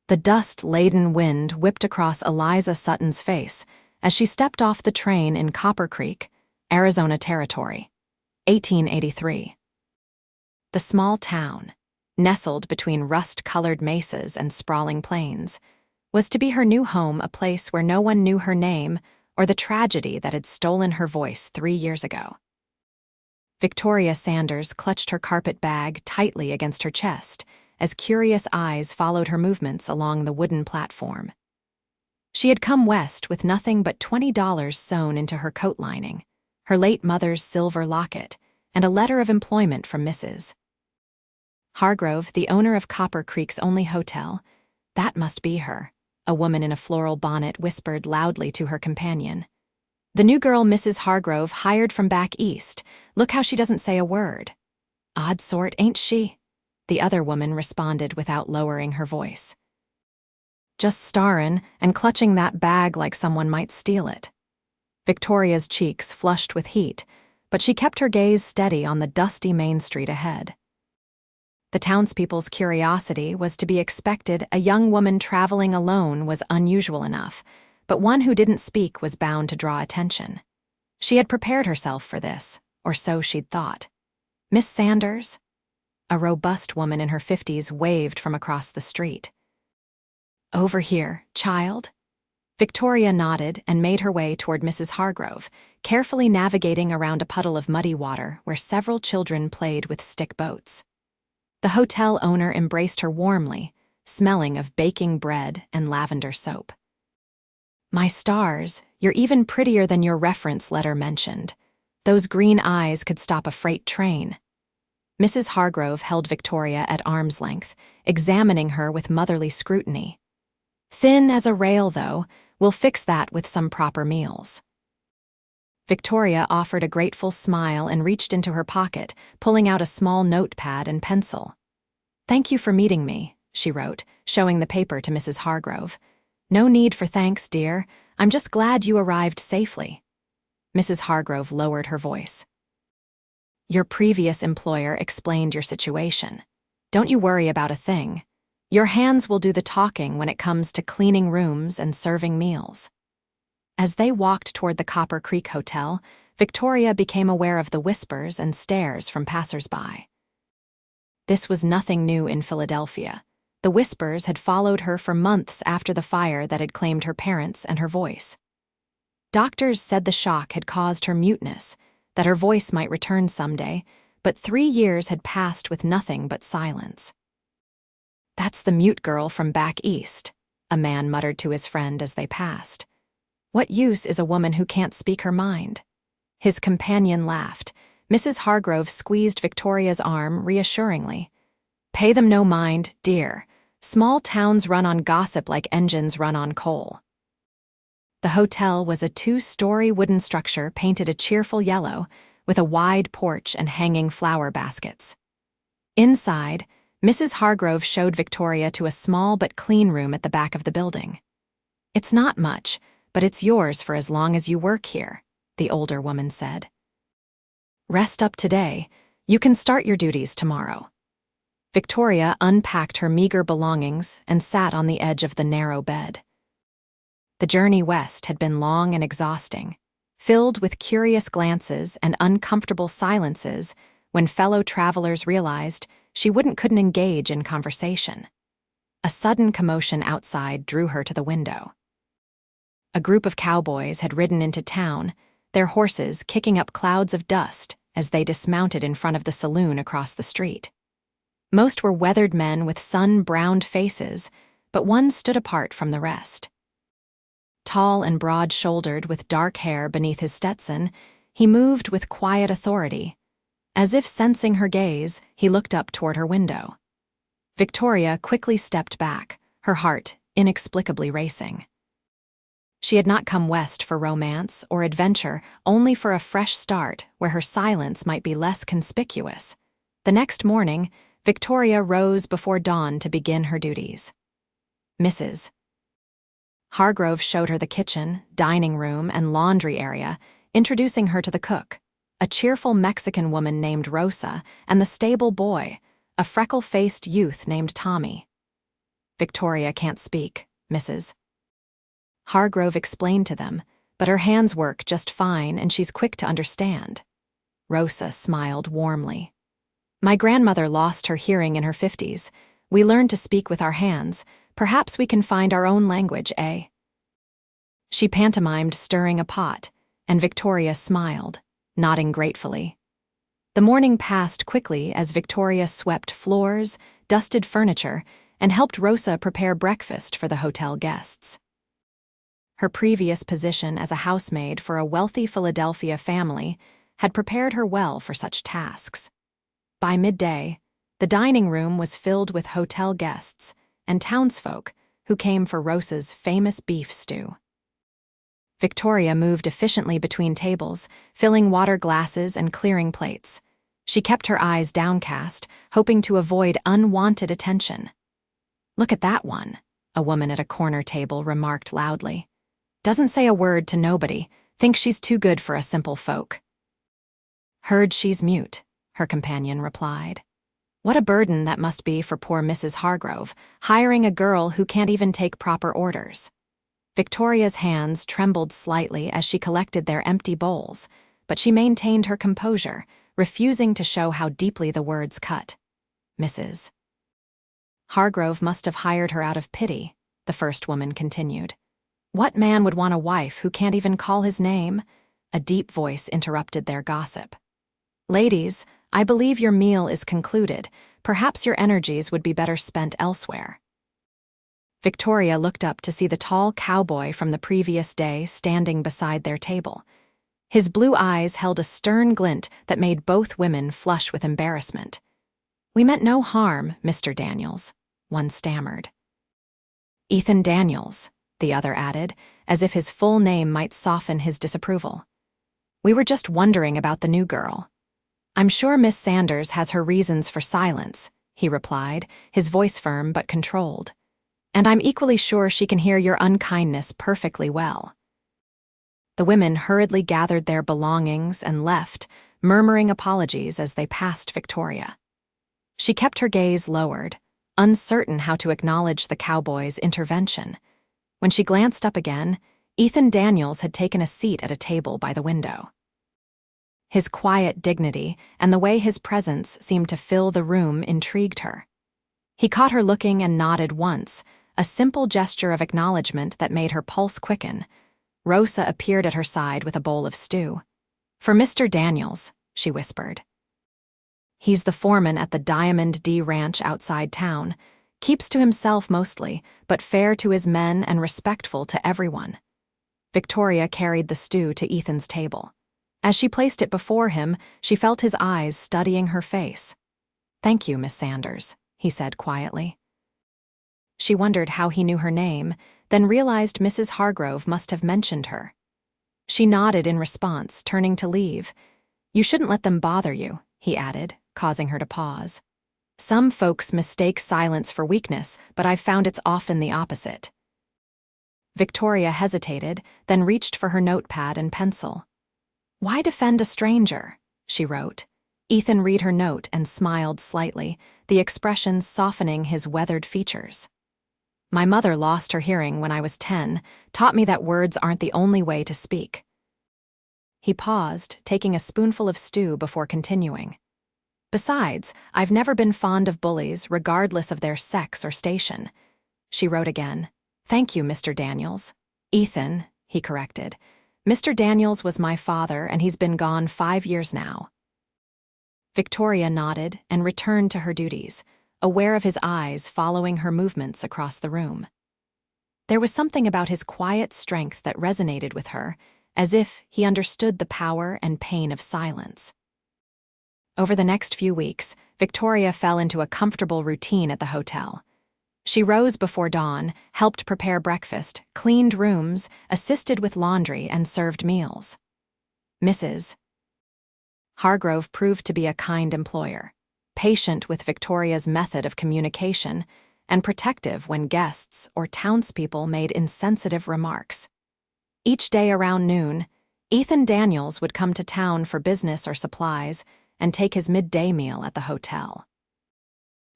The dust-laden wind whipped across Eliza Sutton's face as she stepped off the train in Copper Creek, Arizona Territory, 1883. The small town, nestled between rust-colored mesas and sprawling plains, was to be her new home, a place where no one knew her name or the tragedy that had stolen her voice 3 years ago. Victoria Sanders clutched her carpet bag tightly against her chest as curious eyes followed her movements along the wooden platform. She had come west with nothing but $20 sewn into her coat lining, her late mother's silver locket, and a letter of employment from Mrs. Hargrove, the owner of Copper Creek's only hotel. That must be her, a woman in a floral bonnet whispered loudly to her companion. The new girl Mrs. Hargrove hired from back east. Look how she doesn't say a word. Odd sort, ain't she? The other woman responded without lowering her voice. Just starrin' and clutching that bag like someone might steal it. Victoria's cheeks flushed with heat, but she kept her gaze steady on the dusty main street ahead. The townspeople's curiosity was to be expected. A young woman traveling alone was unusual enough, but one who didn't speak was bound to draw attention. She had prepared herself for this, or so she'd thought. Miss Sanders? A robust woman in her 50s waved from across the street. Over here, child? Victoria nodded and made her way toward Mrs. Hargrove, carefully navigating around a puddle of muddy water where several children played with stick boats. The hotel owner embraced her warmly, smelling of baking bread and lavender soap. My stars, you're even prettier than your reference letter mentioned. Those green eyes could stop a freight train. Mrs. Hargrove held Victoria at arm's length, examining her with motherly scrutiny. Thin as a rail, though, we'll fix that with some proper meals. Victoria offered a grateful smile and reached into her pocket, pulling out a small notepad and pencil. Thank you for meeting me, she wrote, showing the paper to Mrs. Hargrove. No need for thanks, dear. I'm just glad you arrived safely. Mrs. Hargrove lowered her voice. Your previous employer explained your situation. Don't you worry about a thing. Your hands will do the talking when it comes to cleaning rooms and serving meals. As they walked toward the Copper Creek Hotel, Victoria became aware of the whispers and stares from passers-by. This was nothing new in Philadelphia. The whispers had followed her for months after the fire that had claimed her parents and her voice. Doctors said the shock had caused her muteness, that her voice might return someday, but 3 years had passed with nothing but silence. That's the mute girl from back east, a man muttered to his friend as they passed. What use is a woman who can't speak her mind? His companion laughed. Mrs. Hargrove squeezed Victoria's arm reassuringly. Pay them no mind, dear. Small towns run on gossip like engines run on coal. The hotel was a 2-story wooden structure painted a cheerful yellow, with a wide porch and hanging flower baskets. Inside, Mrs. Hargrove showed Victoria to a small but clean room at the back of the building. It's not much, but it's yours for as long as you work here, the older woman said. Rest up today. You can start your duties tomorrow. Victoria unpacked her meager belongings and sat on the edge of the narrow bed. The journey west had been long and exhausting, filled with curious glances and uncomfortable silences when fellow travelers realized she couldn't engage in conversation. A sudden commotion outside drew her to the window. A group of cowboys had ridden into town, their horses kicking up clouds of dust as they dismounted in front of the saloon across the street. Most were weathered men with sun-browned faces, but one stood apart from the rest. Tall and broad-shouldered with dark hair beneath his Stetson, he moved with quiet authority. As if sensing her gaze, he looked up toward her window. Victoria quickly stepped back, her heart inexplicably racing. She had not come west for romance or adventure, only for a fresh start where her silence might be less conspicuous. The next morning, Victoria rose before dawn to begin her duties. Mrs. Hargrove showed her the kitchen, dining room, and laundry area, introducing her to the cook, a cheerful Mexican woman named Rosa, and the stable boy, a freckle-faced youth named Tommy. Victoria can't speak, Mrs. Hargrove explained to them, but her hands work just fine and she's quick to understand. Rosa smiled warmly. My grandmother lost her hearing in her 50s. We learned to speak with our hands. Perhaps we can find our own language, eh? She pantomimed stirring a pot, and Victoria smiled, nodding gratefully. The morning passed quickly as Victoria swept floors, dusted furniture, and helped Rosa prepare breakfast for the hotel guests. Her previous position as a housemaid for a wealthy Philadelphia family had prepared her well for such tasks. By midday, the dining room was filled with hotel guests and townsfolk who came for Rosa's famous beef stew. Victoria moved efficiently between tables, filling water glasses and clearing plates. She kept her eyes downcast, hoping to avoid unwanted attention. "Look at that one," a woman at a corner table remarked loudly. "Doesn't say a word to nobody, thinks she's too good for us simple folk." "Heard she's mute," her companion replied. "What a burden that must be for poor Mrs. Hargrove, hiring a girl who can't even take proper orders." Victoria's hands trembled slightly as she collected their empty bowls, but she maintained her composure, refusing to show how deeply the words cut. "Mrs. Hargrove must have hired her out of pity," the first woman continued. "What man would want a wife who can't even call his name?" A deep voice interrupted their gossip. "Ladies, I believe your meal is concluded. Perhaps your energies would be better spent elsewhere." Victoria looked up to see the tall cowboy from the previous day standing beside their table. His blue eyes held a stern glint that made both women flush with embarrassment. "We meant no harm, Mr. Daniels," one stammered. "Ethan Daniels," the other added, as if his full name might soften his disapproval. "We were just wondering about the new girl." "I'm sure Miss Sanders has her reasons for silence," he replied, his voice firm but controlled. "And I'm equally sure she can hear your unkindness perfectly well." The women hurriedly gathered their belongings and left, murmuring apologies as they passed Victoria. She kept her gaze lowered, uncertain how to acknowledge the cowboy's intervention. When she glanced up again, Ethan Daniels had taken a seat at a table by the window. His quiet dignity and the way his presence seemed to fill the room intrigued her. He caught her looking and nodded once, a simple gesture of acknowledgement that made her pulse quicken. Rosa appeared at her side with a bowl of stew. "For Mr. Daniels," she whispered. "He's the foreman at the Diamond D Ranch outside town. Keeps to himself mostly, but fair to his men and respectful to everyone." Victoria carried the stew to Ethan's table. As she placed it before him, she felt his eyes studying her face. "Thank you, Miss Sanders," he said quietly. She wondered how he knew her name, then realized Mrs. Hargrove must have mentioned her. She nodded in response, turning to leave. "You shouldn't let them bother you," he added, causing her to pause. "Some folks mistake silence for weakness, but I've found it's often the opposite." Victoria hesitated, then reached for her notepad and pencil. "Why defend a stranger?" she wrote. Ethan read her note and smiled slightly, the expression softening his weathered features. "My mother lost her hearing when I was 10, taught me that words aren't the only way to speak." He paused, taking a spoonful of stew before continuing. "Besides, I've never been fond of bullies, regardless of their sex or station." She wrote again. "Thank you, Mr. Daniels." "Ethan," he corrected. "Mr. Daniels was my father, and he's been gone 5 years now." Victoria nodded and returned to her duties, aware of his eyes following her movements across the room. There was something about his quiet strength that resonated with her, as if he understood the power and pain of silence. Over the next few weeks, Victoria fell into a comfortable routine at the hotel. She rose before dawn, helped prepare breakfast, cleaned rooms, assisted with laundry, and served meals. Mrs. Hargrove proved to be a kind employer, patient with Victoria's method of communication, and protective when guests or townspeople made insensitive remarks. Each day around noon, Ethan Daniels would come to town for business or supplies and take his midday meal at the hotel.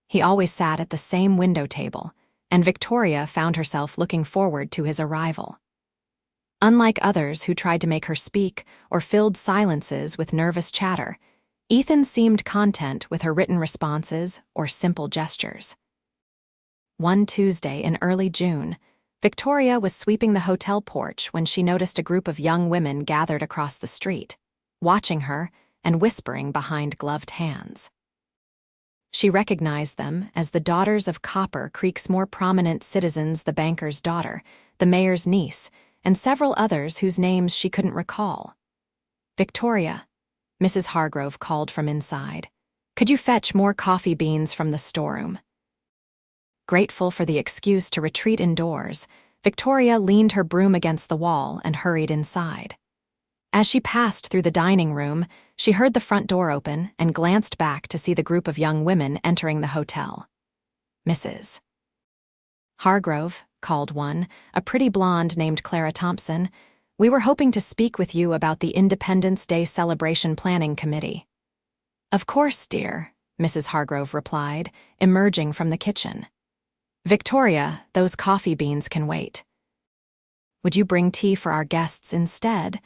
He always sat at the same window table, and Victoria found herself looking forward to his arrival. Unlike others who tried to make her speak or filled silences with nervous chatter, Ethan seemed content with her written responses or simple gestures. One Tuesday in early June, Victoria was sweeping the hotel porch when she noticed a group of young women gathered across the street, watching her and whispering behind gloved hands. She recognized them as the daughters of Copper Creek's more prominent citizens, the banker's daughter, the mayor's niece, and several others whose names she couldn't recall. "Victoria," Mrs. Hargrove called from inside, "could you fetch more coffee beans from the storeroom?" Grateful for the excuse to retreat indoors, Victoria leaned her broom against the wall and hurried inside. As she passed through the dining room, she heard the front door open and glanced back to see the group of young women entering the hotel. "Mrs. Hargrove," called one, a pretty blonde named Clara Thompson, "we were hoping to speak with you about the Independence Day Celebration Planning Committee." "Of course, dear," Mrs. Hargrove replied, emerging from the kitchen. "Victoria, those coffee beans can wait." "Would you bring tea for our guests instead?"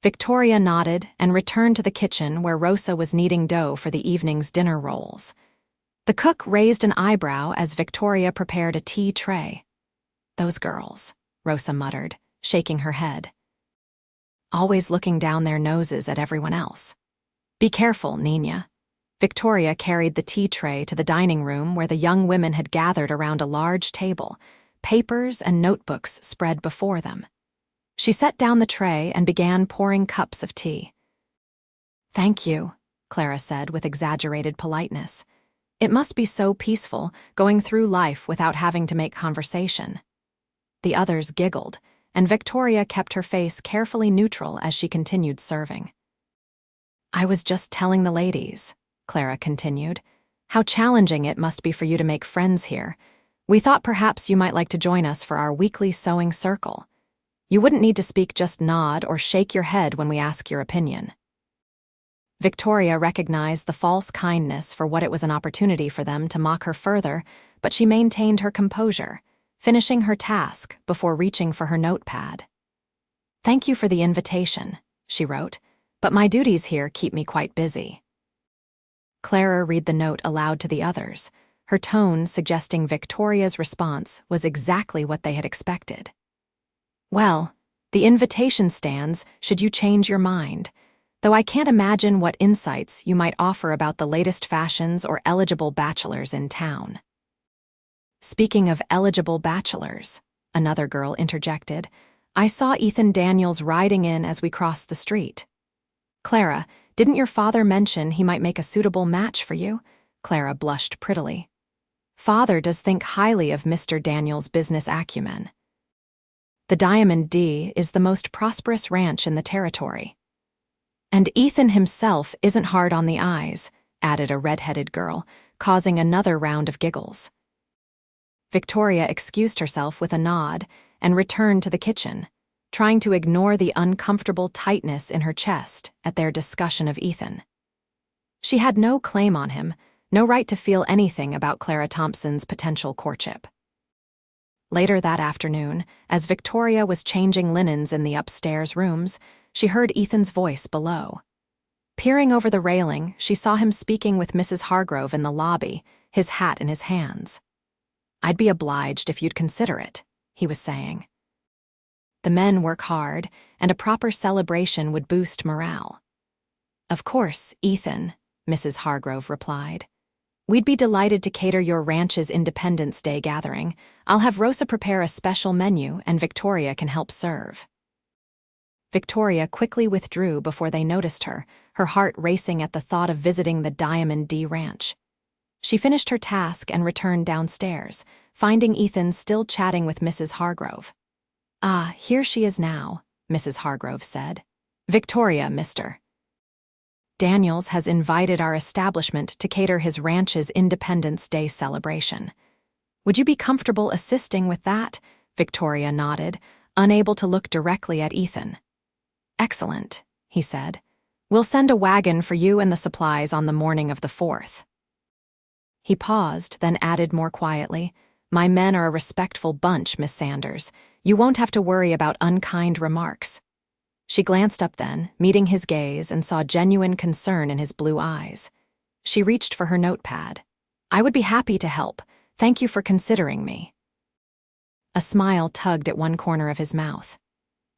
Victoria nodded and returned to the kitchen where Rosa was kneading dough for the evening's dinner rolls. The cook raised an eyebrow as Victoria prepared a tea tray. "Those girls," Rosa muttered, shaking her head. "Always looking down their noses at everyone else." "Be careful, Nina." Victoria carried the tea tray to the dining room where the young women had gathered around a large table, papers and notebooks spread before them. She set down the tray and began pouring cups of tea. "Thank you," Clara said with exaggerated politeness. "It must be so peaceful, going through life without having to make conversation." The others giggled, and Victoria kept her face carefully neutral as she continued serving. "I was just telling the ladies," Clara continued, "how challenging it must be for you to make friends here. We thought perhaps you might like to join us for our weekly sewing circle. You wouldn't need to speak, just nod or shake your head when we ask your opinion." Victoria recognized the false kindness for what it was, an opportunity for them to mock her further, but she maintained her composure, finishing her task before reaching for her notepad. "Thank you for the invitation," she wrote, "but my duties here keep me quite busy." Clara read the note aloud to the others, her tone suggesting Victoria's response was exactly what they had expected. "Well, the invitation stands should you change your mind, though I can't imagine what insights you might offer about the latest fashions or eligible bachelors in town." "Speaking of eligible bachelors," another girl interjected, "I saw Ethan Daniels riding in as we crossed the street." "Clara, didn't your father mention he might make a suitable match for you?" Clara blushed prettily. "Father does think highly of Mr. Daniels' business acumen. The Diamond D is the most prosperous ranch in the territory. And Ethan himself isn't hard on the eyes," added a red-headed girl, causing another round of giggles. Victoria excused herself with a nod and returned to the kitchen, trying to ignore the uncomfortable tightness in her chest at their discussion of Ethan. She had no claim on him, no right to feel anything about Clara Thompson's potential courtship. Later that afternoon, as Victoria was changing linens in the upstairs rooms, she heard Ethan's voice below. Peering over the railing, she saw him speaking with Mrs. Hargrove in the lobby, his hat in his hands. "I'd be obliged if you'd consider it," he was saying. "The men work hard, and a proper celebration would boost morale." "Of course, Ethan," Mrs. Hargrove replied. "We'd be delighted to cater your ranch's Independence Day gathering. I'll have Rosa prepare a special menu and Victoria can help serve." Victoria quickly withdrew before they noticed her, her heart racing at the thought of visiting the Diamond D Ranch. She finished her task and returned downstairs, finding Ethan still chatting with Mrs. Hargrove. "Ah, here she is now," Mrs. Hargrove said. "Victoria, Mr. Daniels has invited our establishment to cater his ranch's Independence Day celebration. Would you be comfortable assisting with that?" Victoria nodded, unable to look directly at Ethan. "Excellent," he said. "We'll send a wagon for you and the supplies on the morning of the 4th. He paused, then added more quietly, My men are a respectful bunch, Miss Sanders. You won't have to worry about unkind remarks." She glanced up then, meeting his gaze, and saw genuine concern in his blue eyes. She reached for her notepad. "I would be happy to help. Thank you for considering me." A smile tugged at one corner of his mouth.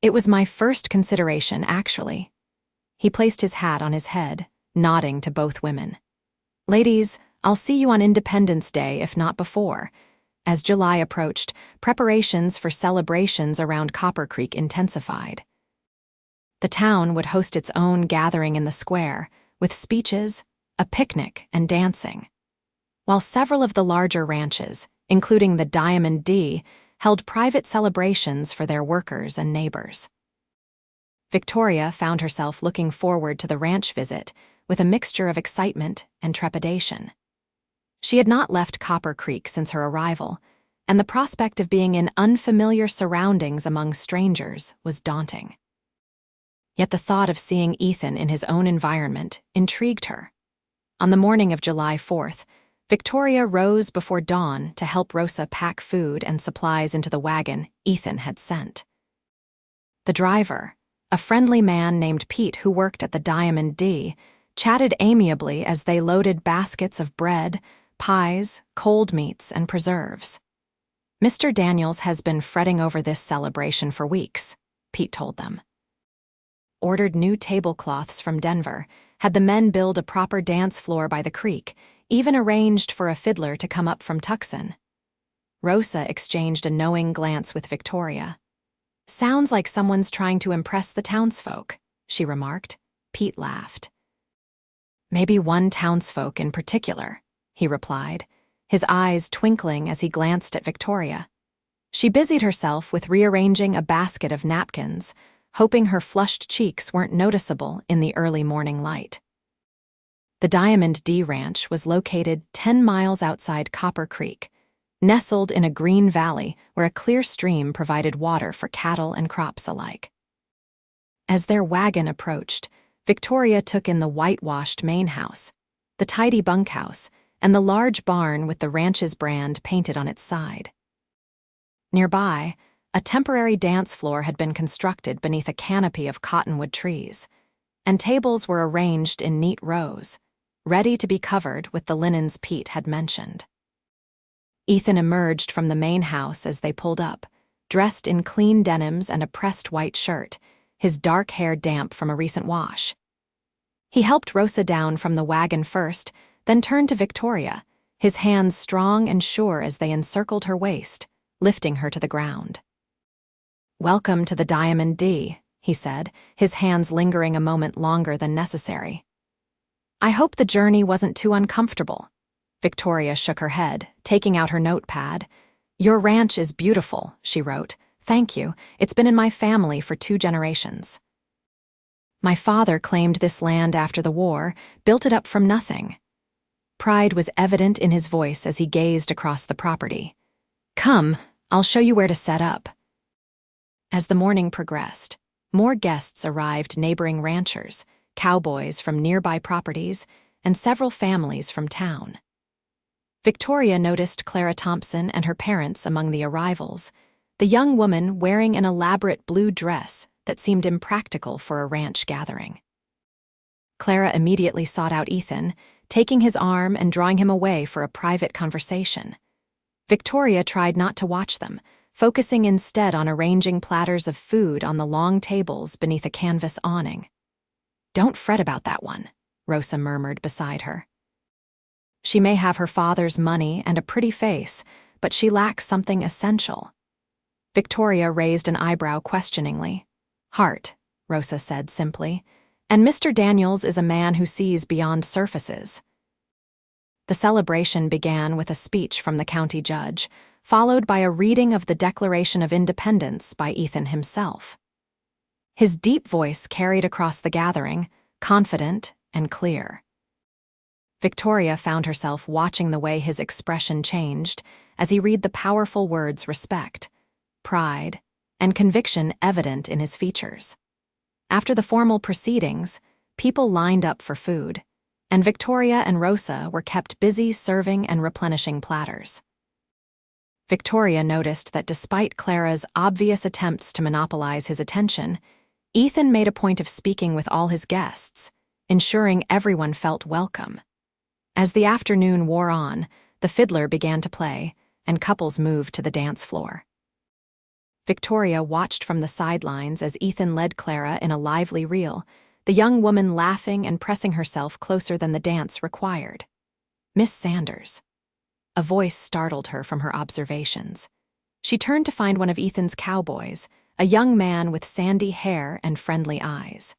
"It was my first consideration, actually." He placed his hat on his head, nodding to both women. "Ladies, I'll see you on Independence Day, if not before." As July approached, preparations for celebrations around Copper Creek intensified. The town would host its own gathering in the square, with speeches, a picnic, and dancing. While several of the larger ranches, including the Diamond D, held private celebrations for their workers and neighbors. Victoria found herself looking forward to the ranch visit with a mixture of excitement and trepidation. She had not left Copper Creek since her arrival, and the prospect of being in unfamiliar surroundings among strangers was daunting. Yet the thought of seeing Ethan in his own environment intrigued her. On the morning of July 4th, Victoria rose before dawn to help Rosa pack food and supplies into the wagon Ethan had sent. The driver, a friendly man named Pete who worked at the Diamond D, chatted amiably as they loaded baskets of bread, pies, cold meats, and preserves. "Mr. Daniels has been fretting over this celebration for weeks," Pete told them. Ordered new tablecloths from Denver, had the men build a proper dance floor by the creek, even arranged for a fiddler to come up from Tucson. Rosa exchanged a knowing glance with Victoria. "Sounds like someone's trying to impress the townsfolk," she remarked. Pete laughed. "Maybe one townsfolk in particular," he replied, his eyes twinkling as he glanced at Victoria. She busied herself with rearranging a basket of napkins, hoping her flushed cheeks weren't noticeable in the early morning light. The Diamond D Ranch was located 10 miles outside Copper Creek, nestled in a green valley where a clear stream provided water for cattle and crops alike. As their wagon approached, Victoria took in the whitewashed main house, the tidy bunkhouse, and the large barn with the ranch's brand painted on its side. Nearby, a temporary dance floor had been constructed beneath a canopy of cottonwood trees, and tables were arranged in neat rows, ready to be covered with the linens Pete had mentioned. Ethan emerged from the main house as they pulled up, dressed in clean denims and a pressed white shirt, his dark hair damp from a recent wash. He helped Rosa down from the wagon first, then turned to Victoria, his hands strong and sure as they encircled her waist, lifting her to the ground. "Welcome to the Diamond D," he said, his hands lingering a moment longer than necessary. "I hope the journey wasn't too uncomfortable." Victoria shook her head, taking out her notepad. "Your ranch is beautiful," she wrote. "Thank you. It's been in my family for 2 generations. My father claimed this land after the war, built it up from nothing." Pride was evident in his voice as he gazed across the property. "Come, I'll show you where to set up." As the morning progressed, more guests arrived, neighboring ranchers, cowboys from nearby properties, and several families from town. Victoria noticed Clara Thompson and her parents among the arrivals, the young woman wearing an elaborate blue dress that seemed impractical for a ranch gathering. Clara immediately sought out Ethan, taking his arm and drawing him away for a private conversation. Victoria tried not to watch them, focusing instead on arranging platters of food on the long tables beneath a canvas awning. "Don't fret about that one," Rosa murmured beside her. "She may have her father's money and a pretty face, but she lacks something essential." Victoria raised an eyebrow questioningly. "Heart," Rosa said simply, "and Mr. Daniels is a man who sees beyond surfaces." The celebration began with a speech from the county judge, followed by a reading of the Declaration of Independence by Ethan himself. His deep voice carried across the gathering, confident and clear. Victoria found herself watching the way his expression changed as he read the powerful words respect, pride, and conviction evident in his features. After the formal proceedings, people lined up for food, and Victoria and Rosa were kept busy serving and replenishing platters. Victoria noticed that despite Clara's obvious attempts to monopolize his attention, Ethan made a point of speaking with all his guests, ensuring everyone felt welcome. As the afternoon wore on, the fiddler began to play, and couples moved to the dance floor. Victoria watched from the sidelines as Ethan led Clara in a lively reel, the young woman laughing and pressing herself closer than the dance required. "Miss Sanders." A voice startled her from her observations. She turned to find one of Ethan's cowboys, a young man with sandy hair and friendly eyes.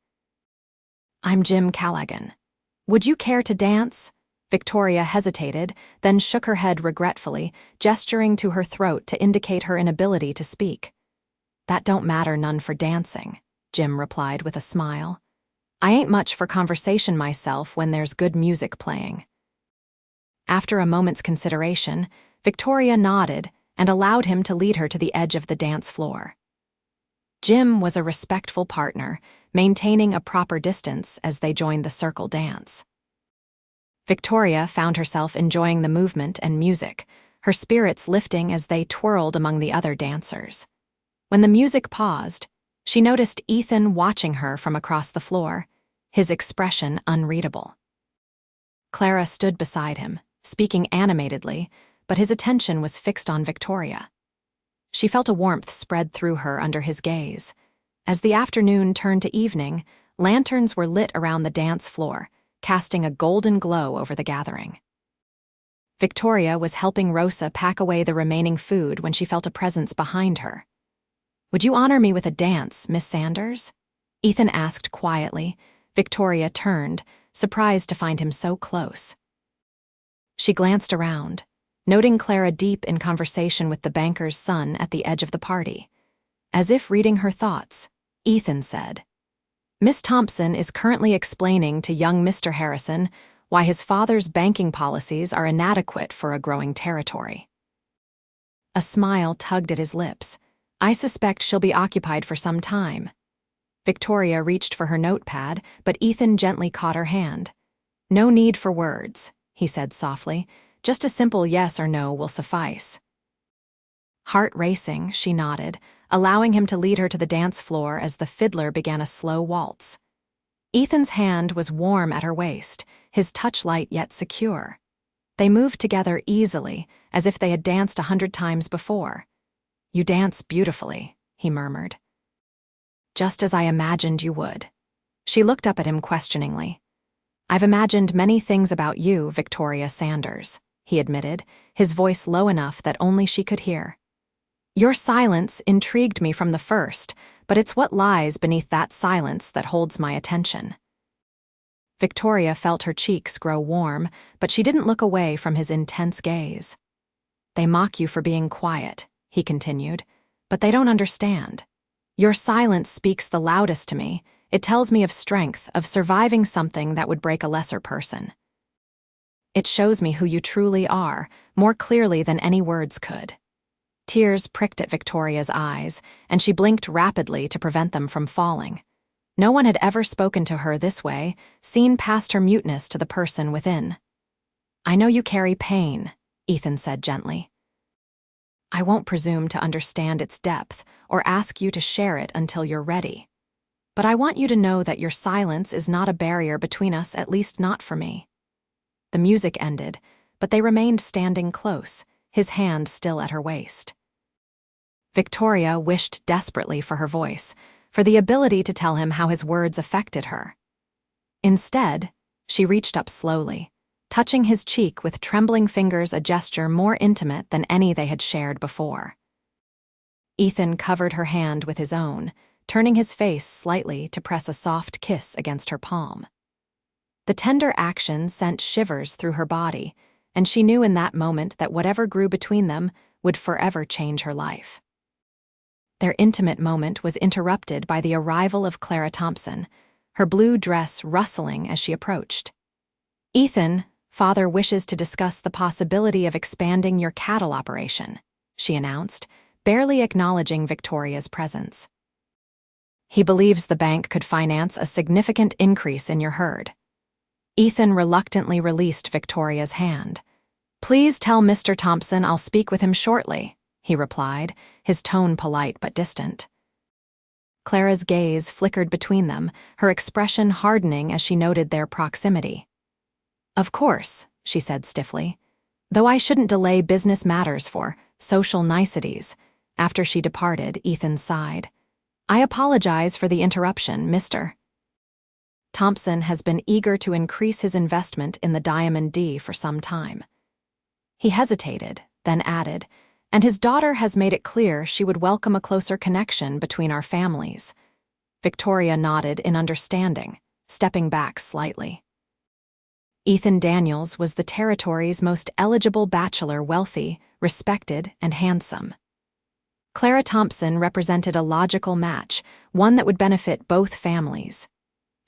"I'm Jim Callaghan. Would you care to dance?" Victoria hesitated, then shook her head regretfully, gesturing to her throat to indicate her inability to speak. "That don't matter none for dancing," Jim replied with a smile. "I ain't much for conversation myself when there's good music playing." After a moment's consideration, Victoria nodded and allowed him to lead her to the edge of the dance floor. Jim was a respectful partner, maintaining a proper distance as they joined the circle dance. Victoria found herself enjoying the movement and music, her spirits lifting as they twirled among the other dancers. When the music paused, she noticed Ethan watching her from across the floor, his expression unreadable. Clara stood beside him, speaking animatedly, but his attention was fixed on Victoria. She felt a warmth spread through her under his gaze. As the afternoon turned to evening, lanterns were lit around the dance floor, casting a golden glow over the gathering. Victoria was helping Rosa pack away the remaining food when she felt a presence behind her. "Would you honor me with a dance, Miss Sanders?" Ethan asked quietly. Victoria turned, surprised to find him so close. She glanced around, noting Clara deep in conversation with the banker's son at the edge of the party. As if reading her thoughts, Ethan said, "Miss Thompson is currently explaining to young Mr. Harrison why his father's banking policies are inadequate for a growing territory." A smile tugged at his lips. "I suspect she'll be occupied for some time." Victoria reached for her notepad, but Ethan gently caught her hand. "No need for words," he said softly. "Just a simple yes or no will suffice." Heart racing, she nodded, allowing him to lead her to the dance floor as the fiddler began a slow waltz. Ethan's hand was warm at her waist, his touch light yet secure. They moved together easily, as if they had danced 100 times before. "You dance beautifully," he murmured. "Just as I imagined you would." She looked up at him questioningly. "I've imagined many things about you, Victoria Sanders," he admitted, his voice low enough that only she could hear. "Your silence intrigued me from the first, but it's what lies beneath that silence that holds my attention." Victoria felt her cheeks grow warm, but she didn't look away from his intense gaze. "They mock you for being quiet," he continued, "but they don't understand. Your silence speaks the loudest to me. It tells me of strength, of surviving something that would break a lesser person. It shows me who you truly are, more clearly than any words could." Tears pricked at Victoria's eyes, and she blinked rapidly to prevent them from falling. No one had ever spoken to her this way, seen past her muteness to the person within. "I know you carry pain," Ethan said gently. "I won't presume to understand its depth or ask you to share it until you're ready. But I want you to know that your silence is not a barrier between us, at least not for me." The music ended, but they remained standing close, his hand still at her waist. Victoria wished desperately for her voice, for the ability to tell him how his words affected her. Instead, she reached up slowly, touching his cheek with trembling fingers, a gesture more intimate than any they had shared before. Ethan covered her hand with his own, turning his face slightly to press a soft kiss against her palm. The tender action sent shivers through her body, and she knew in that moment that whatever grew between them would forever change her life. Their intimate moment was interrupted by the arrival of Clara Thompson, her blue dress rustling as she approached. "Ethan, Father wishes to discuss the possibility of expanding your cattle operation," she announced, barely acknowledging Victoria's presence. "He believes the bank could finance a significant increase in your herd." Ethan reluctantly released Victoria's hand. "Please tell Mr. Thompson I'll speak with him shortly," he replied, his tone polite but distant. Clara's gaze flickered between them, her expression hardening as she noted their proximity. "Of course," she said stiffly, "though I shouldn't delay business matters for social niceties." After she departed, Ethan sighed. "I apologize for the interruption, Mr. Thompson has been eager to increase his investment in the Diamond D for some time." He hesitated, then added, "And his daughter has made it clear she would welcome a closer connection between our families." Victoria nodded in understanding, stepping back slightly. Ethan Daniels was the territory's most eligible bachelor, wealthy, respected, and handsome. Clara Thompson represented a logical match, one that would benefit both families.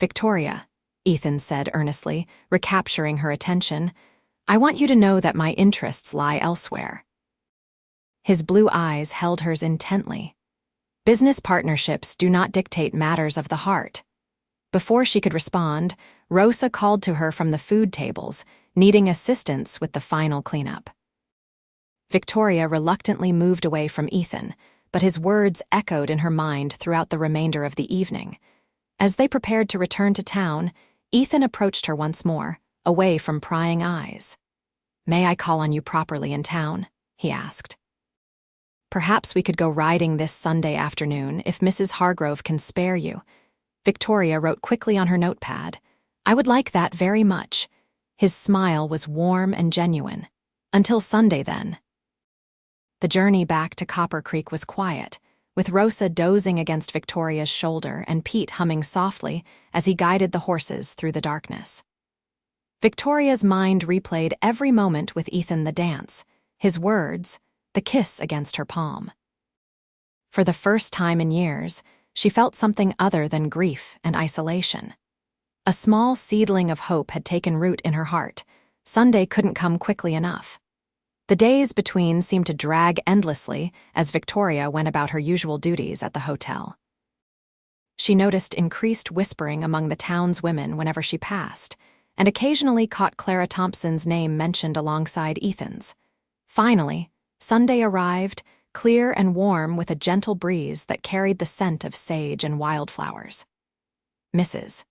"Victoria," Ethan said earnestly, recapturing her attention, "I want you to know that my interests lie elsewhere." His blue eyes held hers intently. "Business partnerships do not dictate matters of the heart." Before she could respond, Rosa called to her from the food tables, needing assistance with the final cleanup. Victoria reluctantly moved away from Ethan, but his words echoed in her mind throughout the remainder of the evening. As they prepared to return to town, Ethan approached her once more, away from prying eyes. "May I call on you properly in town?" he asked. "Perhaps we could go riding this Sunday afternoon if Mrs. Hargrove can spare you." Victoria wrote quickly on her notepad. "I would like that very much." His smile was warm and genuine. "Until Sunday, then." The journey back to Copper Creek was quiet, with Rosa dozing against Victoria's shoulder and Pete humming softly as he guided the horses through the darkness. Victoria's mind replayed every moment with Ethan: the dance, his words, the kiss against her palm. For the first time in years, she felt something other than grief and isolation. A small seedling of hope had taken root in her heart. Sunday couldn't come quickly enough. The days between seemed to drag endlessly as Victoria went about her usual duties at the hotel. She noticed increased whispering among the town's women whenever she passed, and occasionally caught Clara Thompson's name mentioned alongside Ethan's. Finally, Sunday arrived, clear and warm with a gentle breeze that carried the scent of sage and wildflowers. Mrs.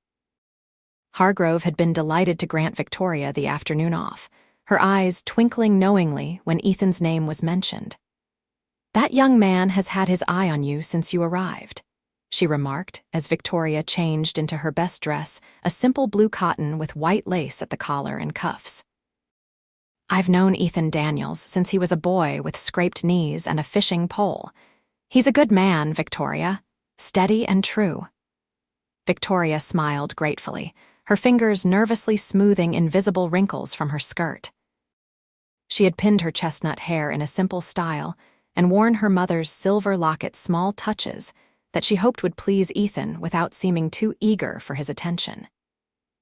Hargrove had been delighted to grant Victoria the afternoon off, her eyes twinkling knowingly when Ethan's name was mentioned. "That young man has had his eye on you since you arrived," she remarked as Victoria changed into her best dress, a simple blue cotton with white lace at the collar and cuffs. "I've known Ethan Daniels since he was a boy with scraped knees and a fishing pole. He's a good man, Victoria, steady and true." Victoria smiled gratefully, her fingers nervously smoothing invisible wrinkles from her skirt. She had pinned her chestnut hair in a simple style and worn her mother's silver locket small touches that she hoped would please Ethan without seeming too eager for his attention.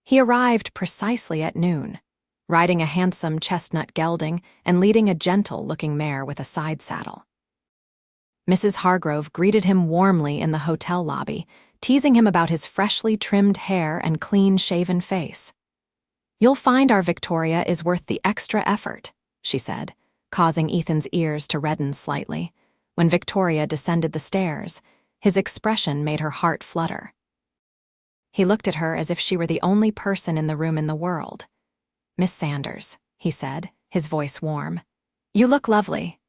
He arrived precisely at noon, riding a handsome chestnut gelding and leading a gentle-looking mare with a side saddle. Mrs. Hargrove greeted him warmly in the hotel lobby, teasing him about his freshly trimmed hair and clean-shaven face. "You'll find our Victoria is worth the extra effort," she said, causing Ethan's ears to redden slightly. When Victoria descended the stairs, his expression made her heart flutter. He looked at her as if she were the only person in the room in the world. "Miss Sanders," he said, his voice warm. "You look lovely."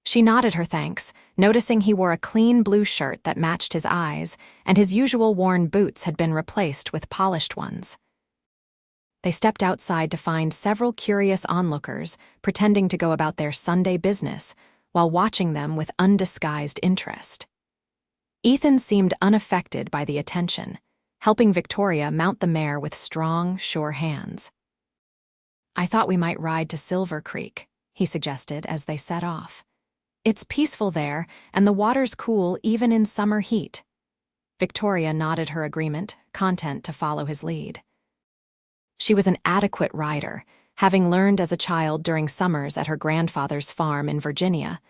She nodded her thanks, noticing he wore a clean blue shirt that matched his eyes, and his usual worn boots had been replaced with polished ones. They stepped outside to find several curious onlookers pretending to go about their Sunday business while watching them with undisguised interest. Ethan seemed unaffected by the attention, helping Victoria mount the mare with strong, sure hands. "I thought we might ride to Silver Creek," he suggested as they set off. "It's peaceful there, and the water's cool even in summer heat." Victoria nodded her agreement, content to follow his lead. She was an adequate rider, having learned as a child during summers at her grandfather's farm in Virginia,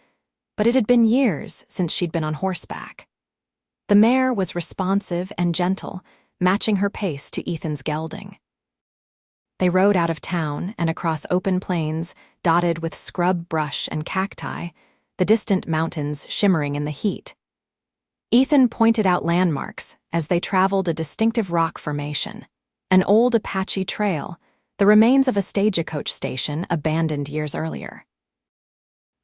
but it had been years since she'd been on horseback. The mare was responsive and gentle, matching her pace to Ethan's gelding. They rode out of town and across open plains dotted with scrub brush and cacti, the distant mountains shimmering in the heat. Ethan pointed out landmarks as they traveled a distinctive rock formation, an old Apache trail, the remains of a stagecoach station abandoned years earlier.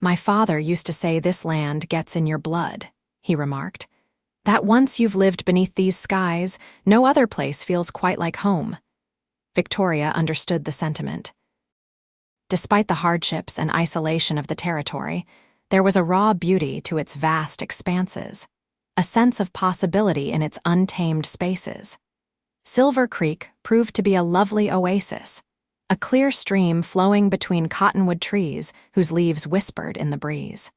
"My father used to say this land gets in your blood," he remarked. "That once you've lived beneath these skies, no other place feels quite like home." Victoria understood the sentiment. Despite the hardships and isolation of the territory, there was a raw beauty to its vast expanses, a sense of possibility in its untamed spaces. Silver Creek proved to be a lovely oasis, a clear stream flowing between cottonwood trees whose leaves whispered in the breeze.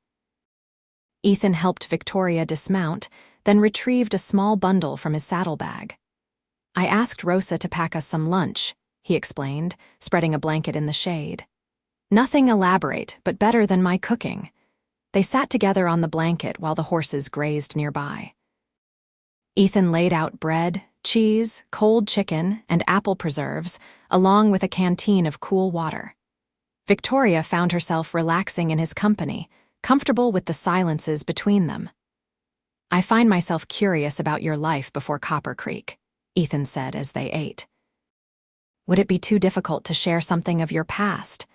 Ethan helped Victoria dismount, then retrieved a small bundle from his saddlebag. "I asked Rosa to pack us some lunch," he explained, spreading a blanket in the shade. "Nothing elaborate, but better than my cooking." They sat together on the blanket while the horses grazed nearby. Ethan laid out bread, cheese, cold chicken, and apple preserves, along with a canteen of cool water. Victoria found herself relaxing in his company, comfortable with the silences between them. "I find myself curious about your life before Copper Creek," Ethan said as they ate. "Would it be too difficult to share something of your past?"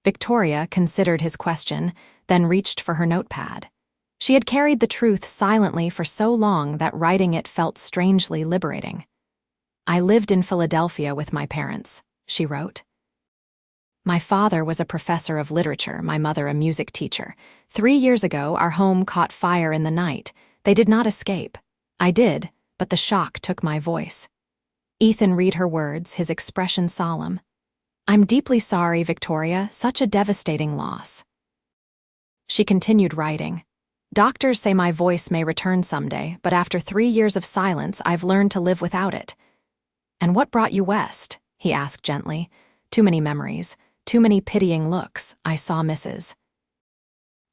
Victoria considered his question, then reached for her notepad. She had carried the truth silently for so long that writing it felt strangely liberating. "I lived in Philadelphia with my parents," she wrote. "My father was a professor of literature, my mother a music teacher. 3 years ago, our home caught fire in the night. They did not escape. I did, but the shock took my voice." Ethan read her words, his expression solemn. "I'm deeply sorry, Victoria, such a devastating loss." She continued writing. "Doctors say my voice may return someday, but after 3 years of silence, I've learned to live without it." "And what brought you west?" he asked gently. "Too many memories, too many pitying looks. I saw Mrs.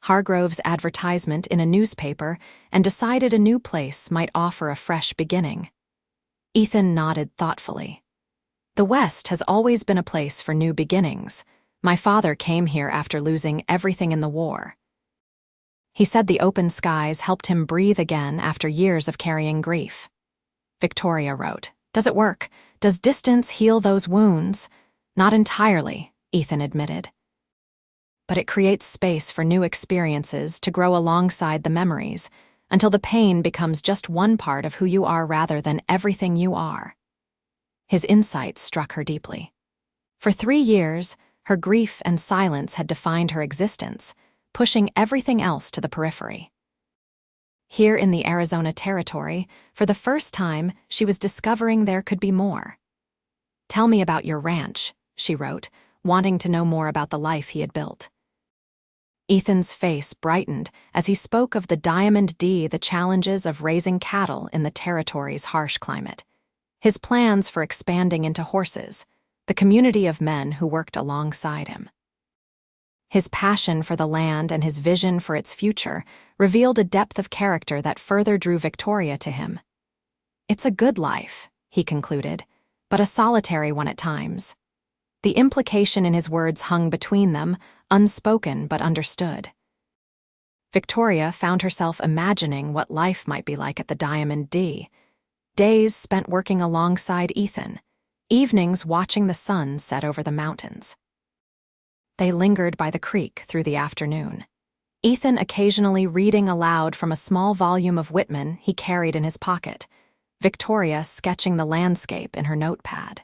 Hargrove's advertisement in a newspaper and decided a new place might offer a fresh beginning." Ethan nodded thoughtfully. "The West has always been a place for new beginnings. My father came here after losing everything in the war. He said the open skies helped him breathe again after years of carrying grief." Victoria wrote, "Does it work? Does distance heal those wounds?" "Not entirely," Ethan admitted. "But it creates space for new experiences to grow alongside the memories, until the pain becomes just one part of who you are rather than everything you are." His insight struck her deeply. For 3 years, her grief and silence had defined her existence, pushing everything else to the periphery. Here in the Arizona territory, for the first time, she was discovering there could be more. "Tell me about your ranch," she wrote, wanting to know more about the life he had built. Ethan's face brightened as he spoke of the Diamond D, the challenges of raising cattle in the territory's harsh climate, his plans for expanding into horses, the community of men who worked alongside him. His passion for the land and his vision for its future revealed a depth of character that further drew Victoria to him. "It's a good life," he concluded, "but a solitary one at times." The implication in his words hung between them, unspoken but understood. Victoria found herself imagining what life might be like at the Diamond D. Days spent working alongside Ethan, evenings watching the sun set over the mountains. They lingered by the creek through the afternoon, Ethan occasionally reading aloud from a small volume of Whitman he carried in his pocket, Victoria sketching the landscape in her notepad.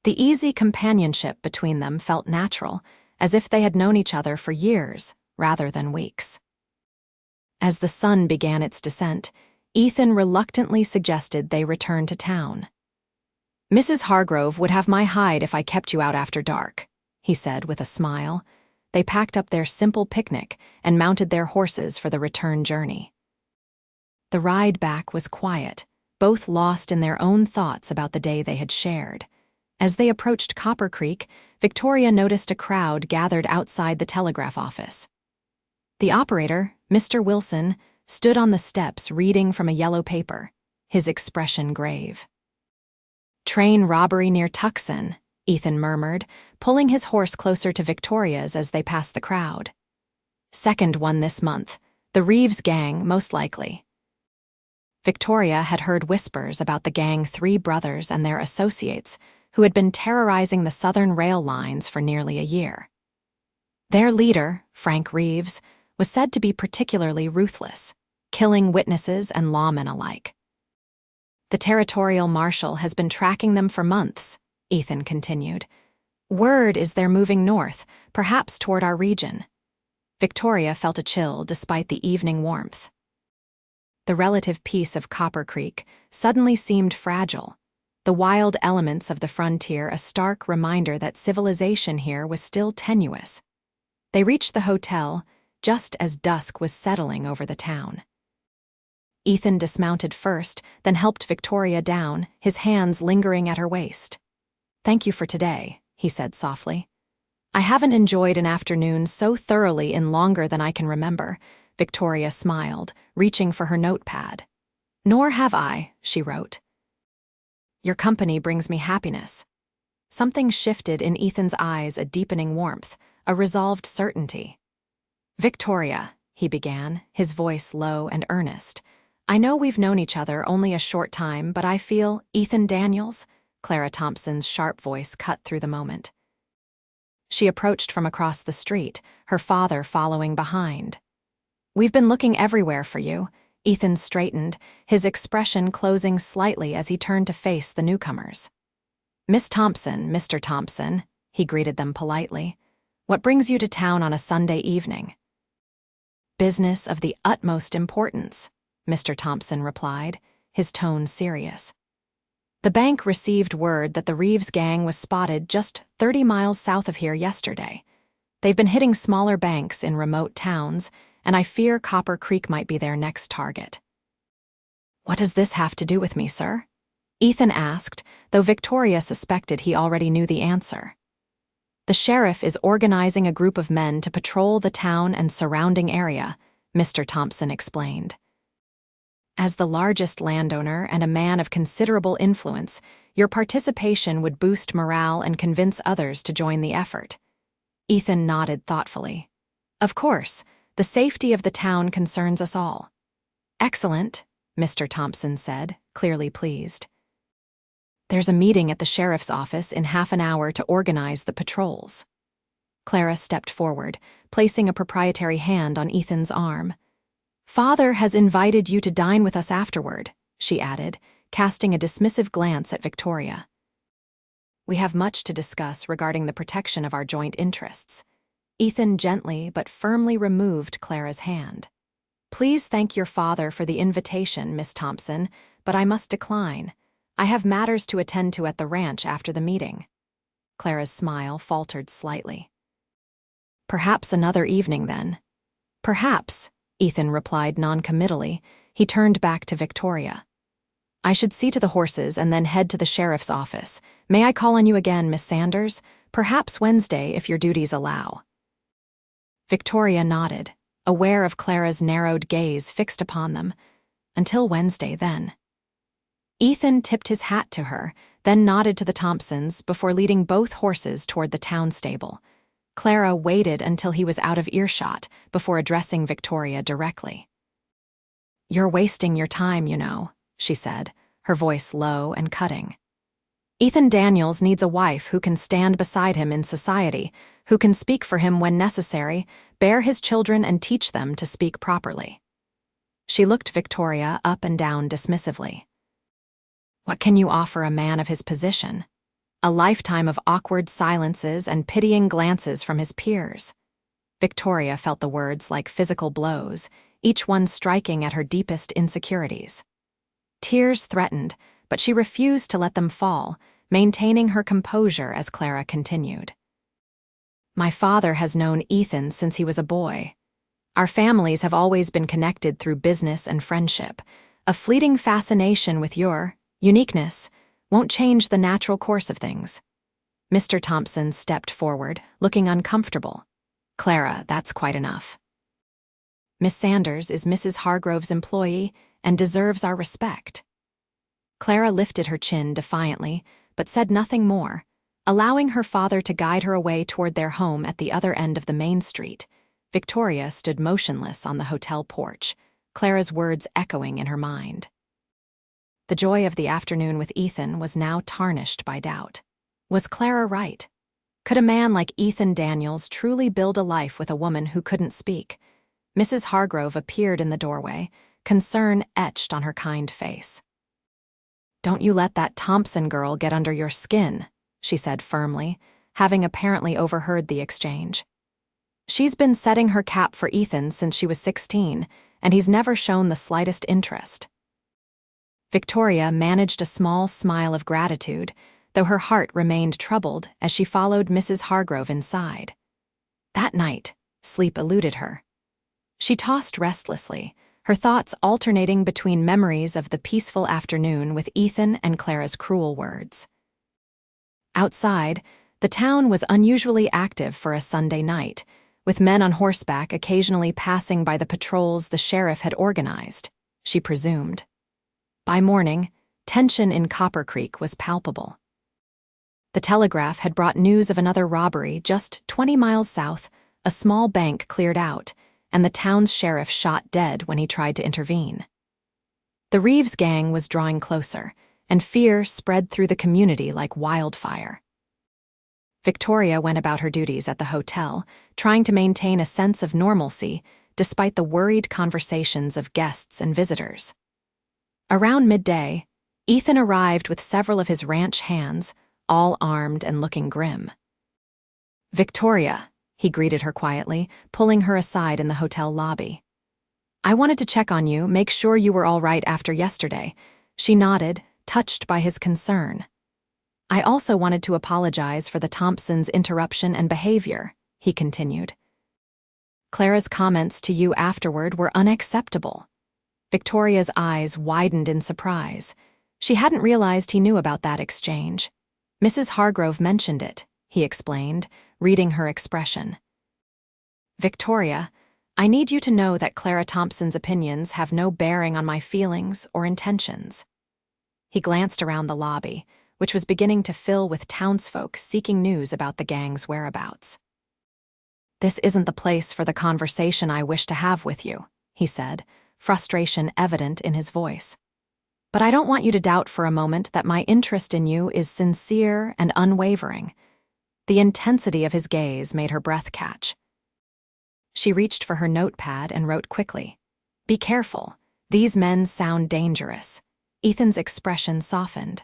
The easy companionship between them felt natural, as if they had known each other for years rather than weeks. As the sun began its descent, Ethan reluctantly suggested they return to town. "Mrs. Hargrove would have my hide if I kept you out after dark," he said with a smile. They packed up their simple picnic and mounted their horses for the return journey. The ride back was quiet, both lost in their own thoughts about the day they had shared. As they approached Copper Creek, Victoria noticed a crowd gathered outside the telegraph office. The operator, Mr. Wilson, stood on the steps reading from a yellow paper, his expression grave. "Train robbery near Tucson," Ethan murmured, pulling his horse closer to Victoria's as they passed the crowd. Second one this month. The Reeves gang, most likely. Victoria had heard whispers about the gang three brothers and their associates who had been terrorizing the southern rail lines for nearly a year. Their leader, Frank Reeves, was said to be particularly ruthless, killing witnesses and lawmen alike. The territorial marshal has been tracking them for months, Ethan continued. Word is they're moving north, perhaps toward our region. Victoria felt a chill despite the evening warmth. The relative peace of Copper Creek suddenly seemed fragile, the wild elements of the frontier a stark reminder that civilization here was still tenuous. They reached the hotel just as dusk was settling over the town. Ethan dismounted first, then helped Victoria down, his hands lingering at her waist. Thank you for today, he said softly. I haven't enjoyed an afternoon so thoroughly in longer than I can remember, Victoria smiled, reaching for her notepad. Nor have I, she wrote. Your company brings me happiness. Something shifted in Ethan's eyes, a deepening warmth, a resolved certainty. Victoria, he began, his voice low and earnest. I know we've known each other only a short time, but I feel, Ethan Daniels, Clara Thompson's sharp voice cut through the moment. She approached from across the street, her father following behind. We've been looking everywhere for you. Ethan straightened, his expression closing slightly as he turned to face the newcomers. Miss Thompson, Mr. Thompson, he greeted them politely. What brings you to town on a Sunday evening? Business of the utmost importance, Mr. Thompson replied, his tone serious. The bank received word that the Reeves gang was spotted just 30 miles south of here yesterday. They've been hitting smaller banks in remote towns, and I fear Copper Creek might be their next target. What does this have to do with me, sir? Ethan asked, though Victoria suspected he already knew the answer. The sheriff is organizing a group of men to patrol the town and surrounding area, Mr. Thompson explained. As the largest landowner and a man of considerable influence, your participation would boost morale and convince others to join the effort. Ethan nodded thoughtfully. Of course, the safety of the town concerns us all. Excellent, Mr. Thompson said, clearly pleased. There's a meeting at the sheriff's office in half an hour to organize the patrols. Clara stepped forward, placing a proprietary hand on Ethan's arm. Father has invited you to dine with us afterward, she added, casting a dismissive glance at Victoria. We have much to discuss regarding the protection of our joint interests. Ethan gently but firmly removed Clara's hand. Please thank your father for the invitation, Miss Thompson, but I must decline. I have matters to attend to at the ranch after the meeting. Clara's smile faltered slightly. Perhaps another evening, then. Perhaps, Ethan replied noncommittally. He turned back to Victoria. I should see to the horses and then head to the sheriff's office. May I call on you again, Miss Sanders? Perhaps Wednesday, if your duties allow. Victoria nodded, aware of Clara's narrowed gaze fixed upon them. Until Wednesday, then. Ethan tipped his hat to her, then nodded to the Thompsons before leading both horses toward the town stable. Clara waited until he was out of earshot before addressing Victoria directly. You're wasting your time, you know, she said, her voice low and cutting. Ethan Daniels needs a wife who can stand beside him in society, who can speak for him when necessary, bear his children and teach them to speak properly. She looked Victoria up and down dismissively. What can you offer a man of his position? A lifetime of awkward silences and pitying glances from his peers. Victoria felt the words like physical blows, each one striking at her deepest insecurities. Tears threatened, but she refused to let them fall, maintaining her composure as Clara continued. My father has known Ethan since he was a boy. Our families have always been connected through business and friendship. A fleeting fascination with your uniqueness won't change the natural course of things. Mr. Thompson stepped forward, looking uncomfortable. Clara, that's quite enough. Miss Sanders is Mrs. Hargrove's employee and deserves our respect. Clara lifted her chin defiantly, but said nothing more, Allowing her father to guide her away toward their home at the other end of the main street, Victoria stood motionless on the hotel porch, Clara's words echoing in her mind. The joy of the afternoon with Ethan was now tarnished by doubt. Was Clara right? Could a man like Ethan Daniels truly build a life with a woman who couldn't speak? Mrs. Hargrove appeared in the doorway, concern etched on her kind face. "Don't you let that Thompson girl get under your skin," she said firmly, having apparently overheard the exchange. "She's been setting her cap for Ethan since she was 16, and he's never shown the slightest interest." Victoria managed a small smile of gratitude, though her heart remained troubled as she followed Mrs. Hargrove inside. That night, sleep eluded her. She tossed restlessly, her thoughts alternating between memories of the peaceful afternoon with Ethan and Clara's cruel words. Outside, the town was unusually active for a Sunday night, with men on horseback occasionally passing by the patrols the sheriff had organized, she presumed. By morning, tension in Copper Creek was palpable. The Telegraph had brought news of another robbery just 20 miles south, a small bank cleared out, and the town's sheriff shot dead when he tried to intervene. The Reeves gang was drawing closer, and fear spread through the community like wildfire. Victoria went about her duties at the hotel, trying to maintain a sense of normalcy despite the worried conversations of guests and visitors. Around midday, Ethan arrived with several of his ranch hands, all armed and looking grim. "Victoria," he greeted her quietly, pulling her aside in the hotel lobby. "I wanted to check on you, make sure you were all right after yesterday." She nodded, touched by his concern. "I also wanted to apologize for the Thompsons' interruption and behavior," he continued. "Clara's comments to you afterward were unacceptable." Victoria's eyes widened in surprise. She hadn't realized he knew about that exchange. "Mrs. Hargrove mentioned it," he explained, reading her expression. "Victoria, I need you to know that Clara Thompson's opinions have no bearing on my feelings or intentions." He glanced around the lobby, which was beginning to fill with townsfolk seeking news about the gang's whereabouts. "This isn't the place for the conversation I wish to have with you," he said, frustration evident in his voice. "But I don't want you to doubt for a moment that my interest in you is sincere and unwavering." The intensity of his gaze made her breath catch. She reached for her notepad and wrote quickly, "Be careful. These men sound dangerous." Ethan's expression softened.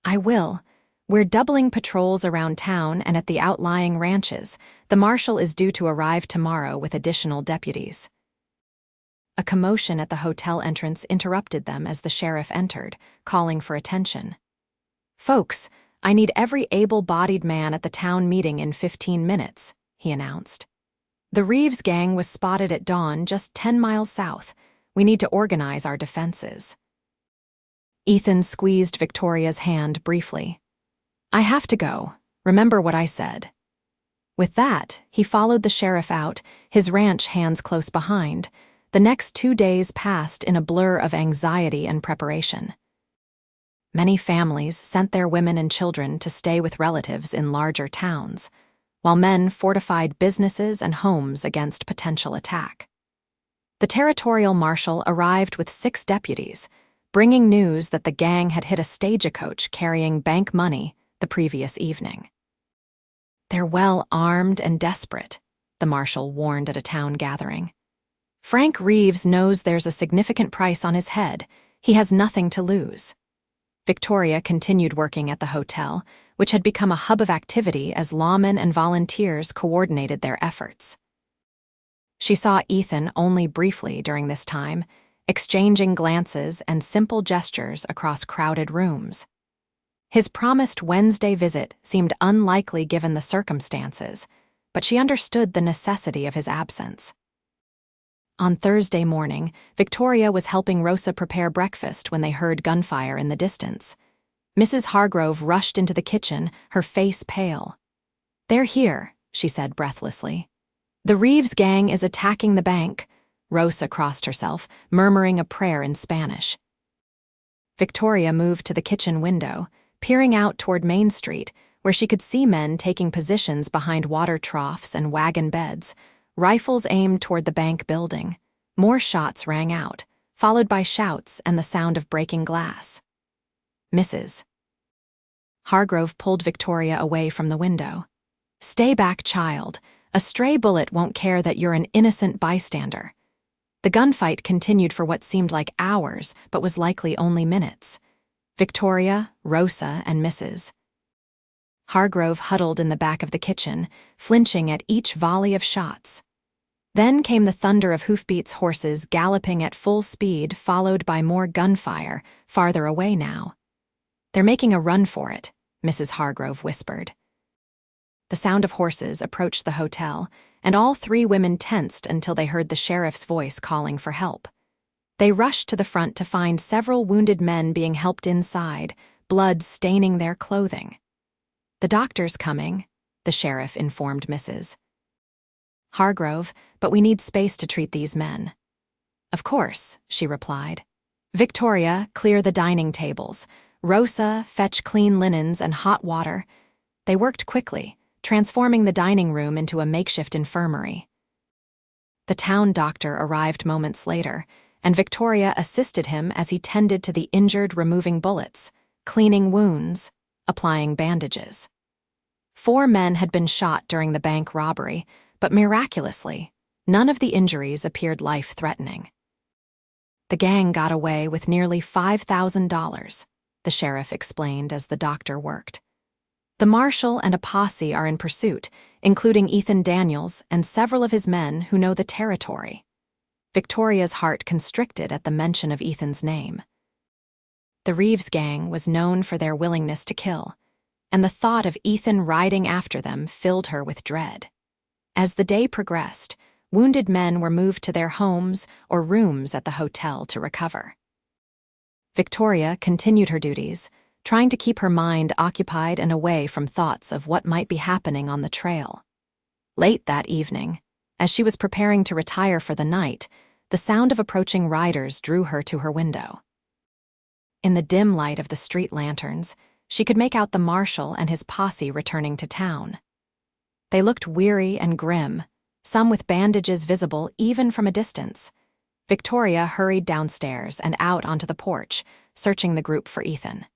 "I will. We're doubling patrols around town and at the outlying ranches. The marshal is due to arrive tomorrow with additional deputies." A commotion at the hotel entrance interrupted them as the sheriff entered, calling for attention. "Folks, I need every able-bodied man at the town meeting in 15 minutes, he announced. "The Reeves gang was spotted at dawn just 10 miles south. We need to organize our defenses." Ethan squeezed Victoria's hand briefly. "I have to go. Remember what I said." With that, he followed the sheriff out, his ranch hands close behind. The next 2 days passed in a blur of anxiety and preparation. Many families sent their women and children to stay with relatives in larger towns, while men fortified businesses and homes against potential attack. The territorial marshal arrived with 6 deputies, bringing news that the gang had hit a stagecoach carrying bank money the previous evening. "They're well armed and desperate," the marshal warned at a town gathering. "Frank Reeves knows there's a significant price on his head. He has nothing to lose." Victoria continued working at the hotel, which had become a hub of activity as lawmen and volunteers coordinated their efforts. She saw Ethan only briefly during this time, exchanging glances and simple gestures across crowded rooms. His promised Wednesday visit seemed unlikely given the circumstances, but she understood the necessity of his absence. On Thursday morning, Victoria was helping Rosa prepare breakfast when they heard gunfire in the distance. Mrs. Hargrove rushed into the kitchen, her face pale. "They're here," she said breathlessly. "The Reeves gang is attacking the bank." Rosa crossed herself, murmuring a prayer in Spanish. Victoria moved to the kitchen window, peering out toward Main Street, where she could see men taking positions behind water troughs and wagon beds, rifles aimed toward the bank building. More shots rang out, followed by shouts and the sound of breaking glass. Mrs. Hargrove pulled Victoria away from the window. "Stay back, child. A stray bullet won't care that you're an innocent bystander." The gunfight continued for what seemed like hours, but was likely only minutes. Victoria, Rosa, and Mrs. Hargrove huddled in the back of the kitchen, flinching at each volley of shots. Then came the thunder of Hoofbeat's horses galloping at full speed, followed by more gunfire, farther away now. "They're making a run for it," Mrs. Hargrove whispered. The sound of horses approached the hotel, and all three women tensed until they heard the sheriff's voice calling for help. They rushed to the front to find several wounded men being helped inside, blood staining their clothing. "The doctor's coming," the sheriff informed Mrs. Hargrove, "but we need space to treat these men." "Of course," she replied. "Victoria, clear the dining tables. Rosa, fetch clean linens and hot water." They worked quickly, transforming the dining room into a makeshift infirmary. The town doctor arrived moments later, and Victoria assisted him as he tended to the injured, removing bullets, cleaning wounds, applying bandages. 4 men had been shot during the bank robbery, but miraculously, none of the injuries appeared life-threatening. "The gang got away with nearly $5,000, the sheriff explained as the doctor worked. "The marshal and a posse are in pursuit, including Ethan Daniels and several of his men who know the territory." Victoria's heart constricted at the mention of Ethan's name. The Reeves gang was known for their willingness to kill, and the thought of Ethan riding after them filled her with dread. As the day progressed, wounded men were moved to their homes or rooms at the hotel to recover. Victoria continued her duties, trying to keep her mind occupied and away from thoughts of what might be happening on the trail. Late that evening, as she was preparing to retire for the night, the sound of approaching riders drew her to her window. In the dim light of the street lanterns, she could make out the marshal and his posse returning to town. They looked weary and grim, some with bandages visible even from a distance. Victoria hurried downstairs and out onto the porch, searching the group for Ethan.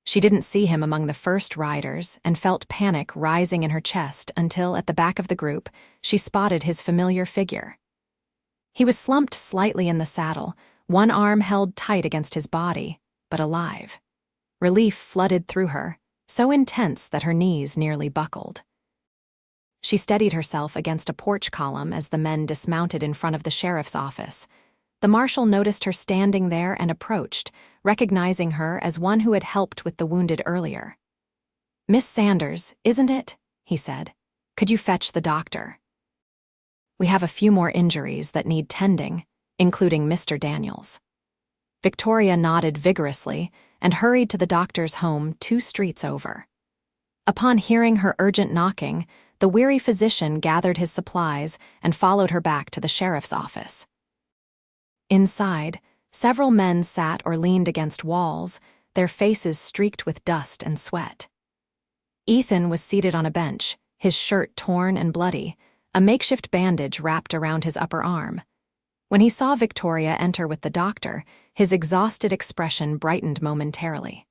She didn't see him among the first riders and felt panic rising in her chest until, at the back of the group, she spotted his familiar figure. He was slumped slightly in the saddle, one arm held tight against his body, but alive. Relief flooded through her, so intense that her knees nearly buckled. She steadied herself against a porch column as the men dismounted in front of the sheriff's office. The marshal noticed her standing there and approached, recognizing her as one who had helped with the wounded earlier. "Miss Sanders, isn't it?" he said. "Could you fetch the doctor? We have a few more injuries that need tending, including Mr. Daniels." Victoria nodded vigorously and hurried to the doctor's home 2 streets over. Upon hearing her urgent knocking, the weary physician gathered his supplies and followed her back to the sheriff's office. Inside, several men sat or leaned against walls, their faces streaked with dust and sweat. Ethan was seated on a bench, his shirt torn and bloody, a makeshift bandage wrapped around his upper arm. When he saw Victoria enter with the doctor, his exhausted expression brightened momentarily.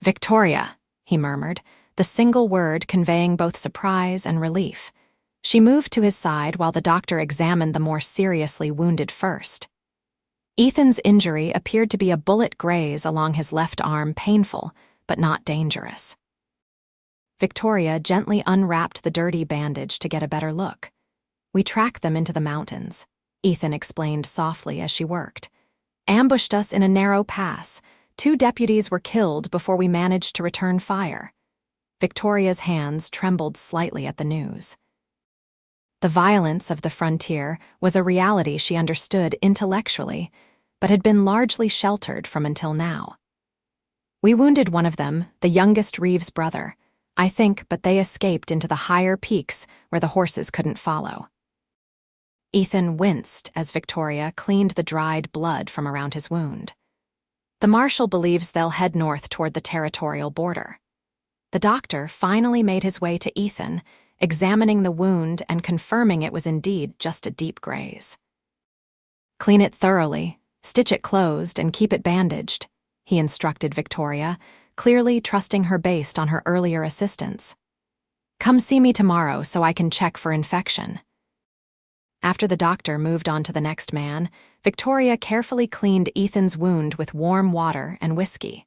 "Victoria," he murmured, the single word conveying both surprise and relief. She moved to his side while the doctor examined the more seriously wounded first. Ethan's injury appeared to be a bullet graze along his left arm, painful, but not dangerous. Victoria gently unwrapped the dirty bandage to get a better look. "We tracked them into the mountains," Ethan explained softly as she worked. "Ambushed us in a narrow pass. 2 deputies were killed before we managed to return fire." Victoria's hands trembled slightly at the news. The violence of the frontier was a reality she understood intellectually, but had been largely sheltered from until now. "We wounded one of them, the youngest Reeves brother, I think, but they escaped into the higher peaks where the horses couldn't follow." Ethan winced as Victoria cleaned the dried blood from around his wound. "The marshal believes they'll head north toward the territorial border." The doctor finally made his way to Ethan, examining the wound and confirming it was indeed just a deep graze. "Clean it thoroughly, stitch it closed, and keep it bandaged," he instructed Victoria, clearly trusting her based on her earlier assistance. "Come see me tomorrow so I can check for infection." After the doctor moved on to the next man, Victoria carefully cleaned Ethan's wound with warm water and whiskey,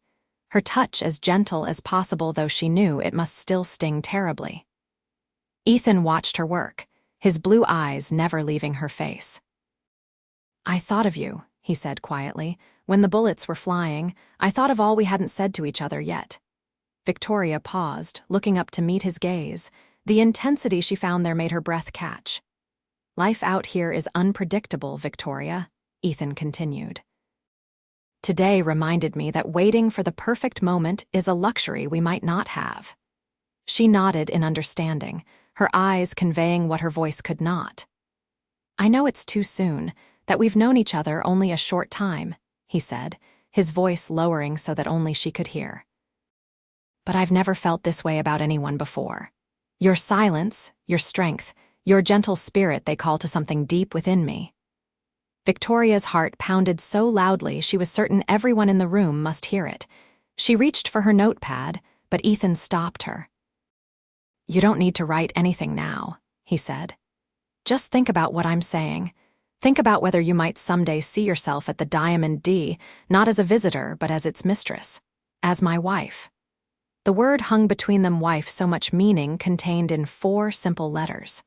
her touch as gentle as possible, though she knew it must still sting terribly. Ethan watched her work, his blue eyes never leaving her face. "I thought of you," he said quietly. "When the bullets were flying, I thought of all we hadn't said to each other yet." Victoria paused, looking up to meet his gaze. The intensity she found there made her breath catch. "Life out here is unpredictable, Victoria," Ethan continued. "Today reminded me that waiting for the perfect moment is a luxury we might not have." She nodded in understanding, her eyes conveying what her voice could not. "I know it's too soon, that we've known each other only a short time," he said, his voice lowering so that only she could hear. "But I've never felt this way about anyone before. Your silence, your strength, your gentle spirit, they call to something deep within me." Victoria's heart pounded so loudly she was certain everyone in the room must hear it. She reached for her notepad, but Ethan stopped her. "You don't need to write anything now," he said. "Just think about what I'm saying. Think about whether you might someday see yourself at the Diamond D, not as a visitor, but as its mistress, as my wife." The word hung between them, wife, so much meaning contained in 4 simple letters.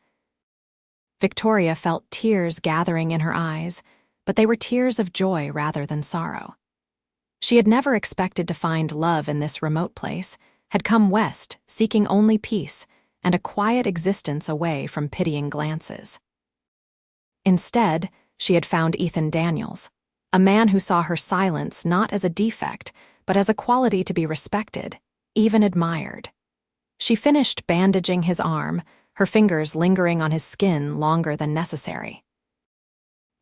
Victoria felt tears gathering in her eyes, but they were tears of joy rather than sorrow. She had never expected to find love in this remote place, had come west seeking only peace and a quiet existence away from pitying glances. Instead, she had found Ethan Daniels, a man who saw her silence not as a defect, but as a quality to be respected, even admired. She finished bandaging his arm, her fingers lingering on his skin longer than necessary.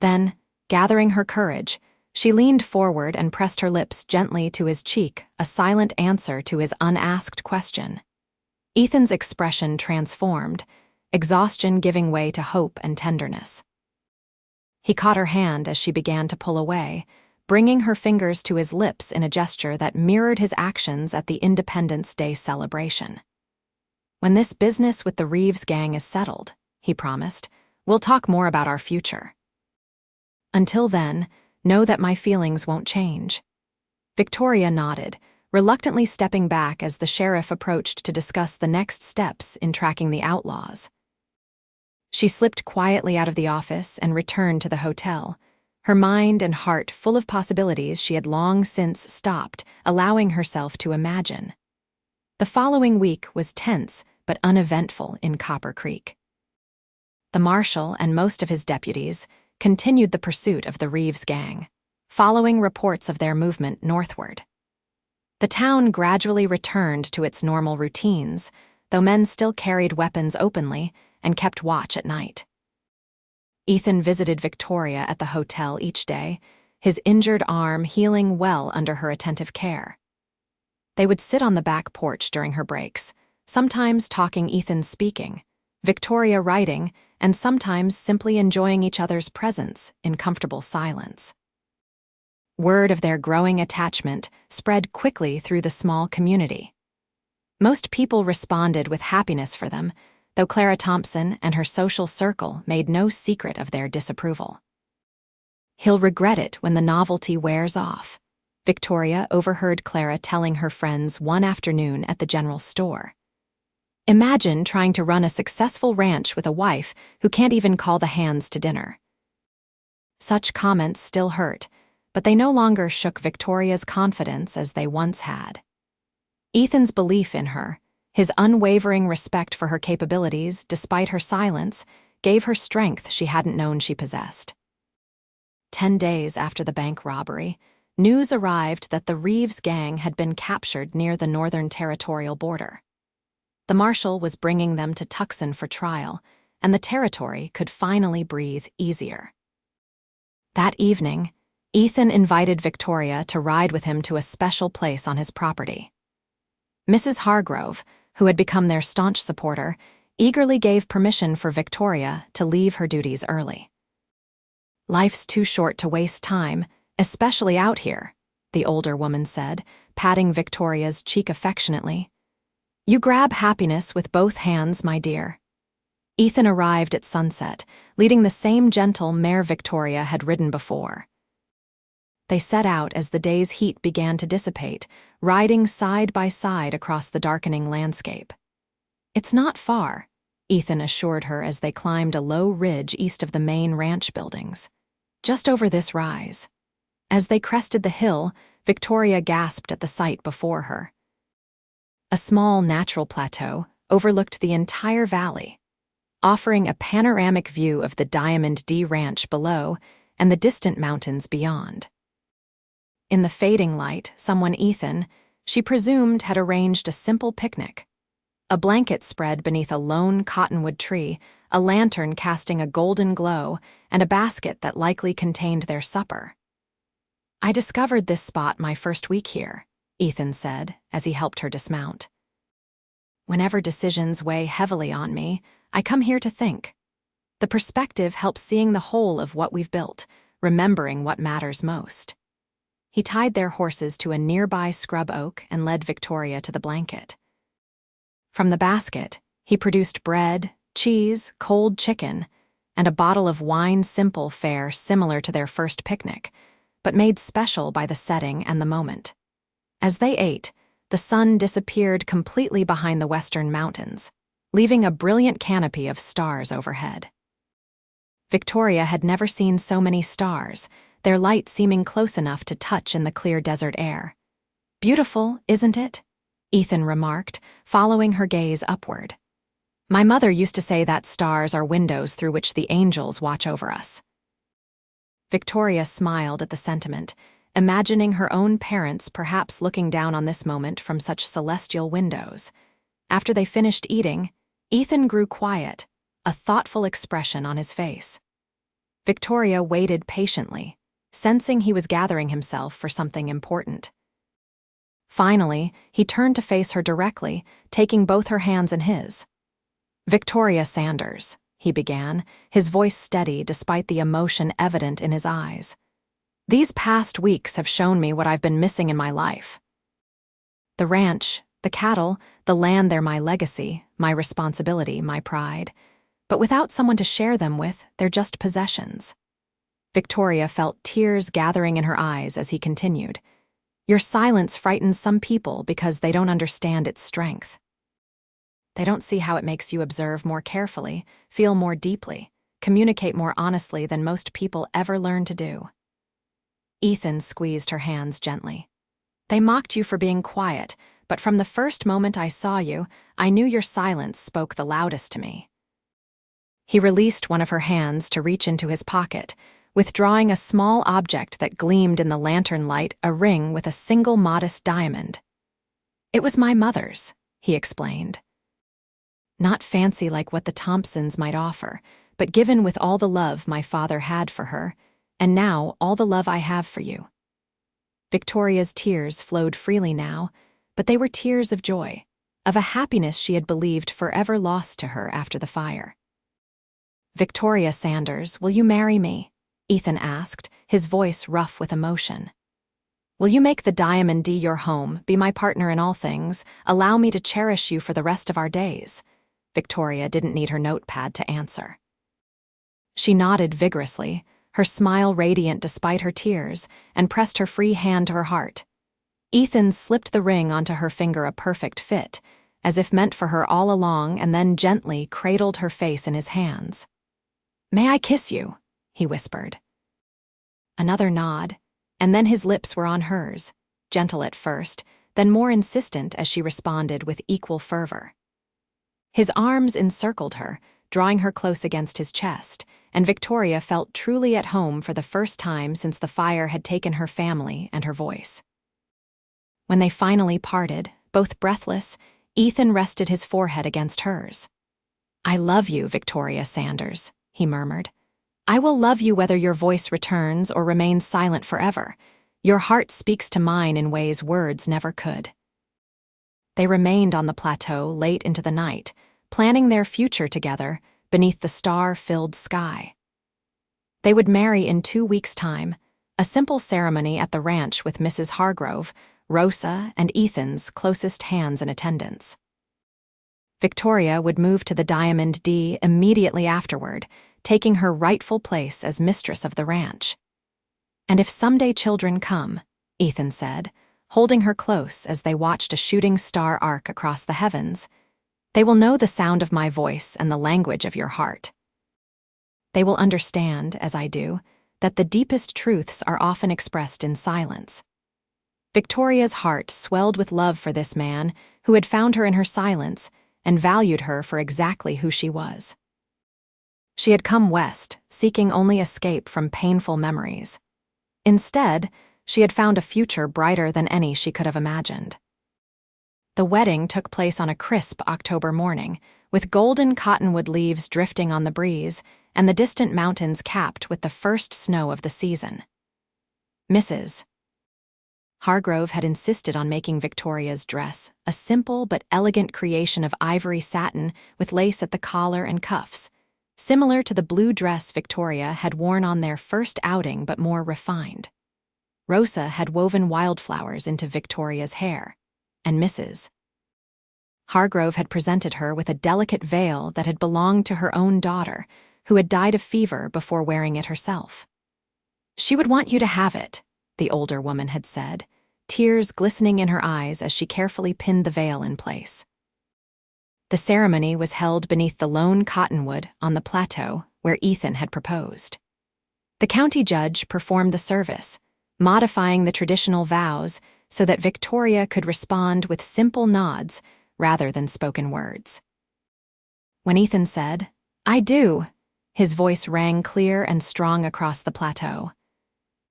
Then, gathering her courage, she leaned forward and pressed her lips gently to his cheek, a silent answer to his unasked question. Ethan's expression transformed, exhaustion giving way to hope and tenderness. He caught her hand as she began to pull away, bringing her fingers to his lips in a gesture that mirrored his actions at the Independence Day celebration. "When this business with the Reeves gang is settled," he promised, "we'll talk more about our future. Until then, know that my feelings won't change." Victoria nodded, reluctantly stepping back as the sheriff approached to discuss the next steps in tracking the outlaws. She slipped quietly out of the office and returned to the hotel, her mind and heart full of possibilities she had long since stopped, allowing herself to imagine. The following week was tense but uneventful in Copper Creek. The marshal and most of his deputies continued the pursuit of the Reeves gang, following reports of their movement northward. The town gradually returned to its normal routines, though men still carried weapons openly and kept watch at night. Ethan visited Victoria at the hotel each day, his injured arm healing well under her attentive care. They would sit on the back porch during her breaks, sometimes talking, Ethan speaking, Victoria writing, and sometimes simply enjoying each other's presence in comfortable silence. Word of their growing attachment spread quickly through the small community. Most people responded with happiness for them, though Clara Thompson and her social circle made no secret of their disapproval. "He'll regret it when the novelty wears off," Victoria overheard Clara telling her friends one afternoon at the general store. "Imagine trying to run a successful ranch with a wife who can't even call the hands to dinner." Such comments still hurt, but they no longer shook Victoria's confidence as they once had. Ethan's belief in her, his unwavering respect for her capabilities despite her silence, gave her strength she hadn't known she possessed. 10 days after the bank robbery, news arrived that the Reeves gang had been captured near the Northern Territorial border. The marshal was bringing them to Tucson for trial, and the territory could finally breathe easier. That evening, Ethan invited Victoria to ride with him to a special place on his property. Mrs. Hargrove, who had become their staunch supporter, eagerly gave permission for Victoria to leave her duties early. "Life's too short to waste time, especially out here," the older woman said, patting Victoria's cheek affectionately. "You grab happiness with both hands, my dear." Ethan arrived at sunset, leading the same gentle mare Victoria had ridden before. They set out as the day's heat began to dissipate, riding side by side across the darkening landscape. "It's not far," Ethan assured her as they climbed a low ridge east of the main ranch buildings. "Just over this rise." As they crested the hill, Victoria gasped at the sight before her. A small natural plateau overlooked the entire valley, offering a panoramic view of the Diamond D Ranch below and the distant mountains beyond. In the fading light, she presumed, had arranged a simple picnic. A blanket spread beneath a lone cottonwood tree, a lantern casting a golden glow, and a basket that likely contained their supper. "I discovered this spot my first week here," Ethan said as he helped her dismount. "Whenever decisions weigh heavily on me, I come here to think. The perspective helps seeing the whole of what we've built, remembering what matters most." He tied their horses to a nearby scrub oak and led Victoria to the blanket. From the basket, he produced bread, cheese, cold chicken, and a bottle of wine, simple fare similar to their first picnic, but made special by the setting and the moment. As they ate, the sun disappeared completely behind the western mountains, leaving a brilliant canopy of stars overhead. Victoria had never seen so many stars, their light seeming close enough to touch in the clear desert air. "Beautiful, isn't it?" Ethan remarked, following her gaze upward. "My mother used to say that stars are windows through which the angels watch over us." Victoria smiled at the sentiment, imagining her own parents perhaps looking down on this moment from such celestial windows. After they finished eating, Ethan grew quiet, a thoughtful expression on his face. Victoria waited patiently, sensing he was gathering himself for something important. Finally, he turned to face her directly, taking both her hands in his. "Victoria Sanders," he began, his voice steady despite the emotion evident in his eyes. "These past weeks have shown me what I've been missing in my life. The ranch, the cattle, the land, they're my legacy, my responsibility, my pride. But without someone to share them with, they're just possessions." Victoria felt tears gathering in her eyes as he continued. "Your silence frightens some people because they don't understand its strength. They don't see how it makes you observe more carefully, feel more deeply, communicate more honestly than most people ever learn to do." Ethan squeezed her hands gently. "They mocked you for being quiet, but from the first moment I saw you, I knew your silence spoke the loudest to me." He released one of her hands to reach into his pocket, withdrawing a small object that gleamed in the lantern light, a ring with a single modest diamond. "It was my mother's," he explained. "Not fancy like what the Thompsons might offer, but given with all the love my father had for her, and now all the love I have for you." Victoria's tears flowed freely now, but they were tears of joy, of a happiness she had believed forever lost to her after the fire. "Victoria Sanders, will you marry me?" Ethan asked, his voice rough with emotion. "Will you make the Diamond D your home, be my partner in all things, allow me to cherish you for the rest of our days?" Victoria didn't need her notepad to answer. She nodded vigorously, her smile radiant despite her tears, and pressed her free hand to her heart. Ethan slipped the ring onto her finger, a perfect fit, as if meant for her all along, and then gently cradled her face in his hands. "May I kiss you?" he whispered. Another nod, and then his lips were on hers, gentle at first, then more insistent as she responded with equal fervor. His arms encircled her, drawing her close against his chest, and Victoria felt truly at home for the first time since the fire had taken her family and her voice. When they finally parted, both breathless, Ethan rested his forehead against hers. "I love you, Victoria Sanders," he murmured. "I will love you whether your voice returns or remains silent forever. Your heart speaks to mine in ways words never could." They remained on the plateau late into the night, planning their future together beneath the star-filled sky. They would marry in 2 weeks' time, a simple ceremony at the ranch with Mrs. Hargrove, Rosa, and Ethan's closest hands in attendance. Victoria would move to the Diamond D immediately afterward, taking her rightful place as mistress of the ranch. "And if someday children come," Ethan said, holding her close as they watched a shooting star arc across the heavens, "they will know the sound of my voice and the language of your heart. They will understand, as I do, that the deepest truths are often expressed in silence." Victoria's heart swelled with love for this man who had found her in her silence and valued her for exactly who she was. She had come west, seeking only escape from painful memories. Instead, she had found a future brighter than any she could have imagined. The wedding took place on a crisp October morning, with golden cottonwood leaves drifting on the breeze and the distant mountains capped with the first snow of the season. Mrs. Hargrove had insisted on making Victoria's dress a simple but elegant creation of ivory satin with lace at the collar and cuffs, similar to the blue dress Victoria had worn on their first outing but more refined. Rosa had woven wildflowers into Victoria's hair, and Mrs. Hargrove had presented her with a delicate veil that had belonged to her own daughter, who had died of fever before wearing it herself. "She would want you to have it," the older woman had said, tears glistening in her eyes as she carefully pinned the veil in place. The ceremony was held beneath the lone cottonwood on the plateau where Ethan had proposed. The county judge performed the service, modifying the traditional vows so that Victoria could respond with simple nods rather than spoken words. When Ethan said, "I do," his voice rang clear and strong across the plateau.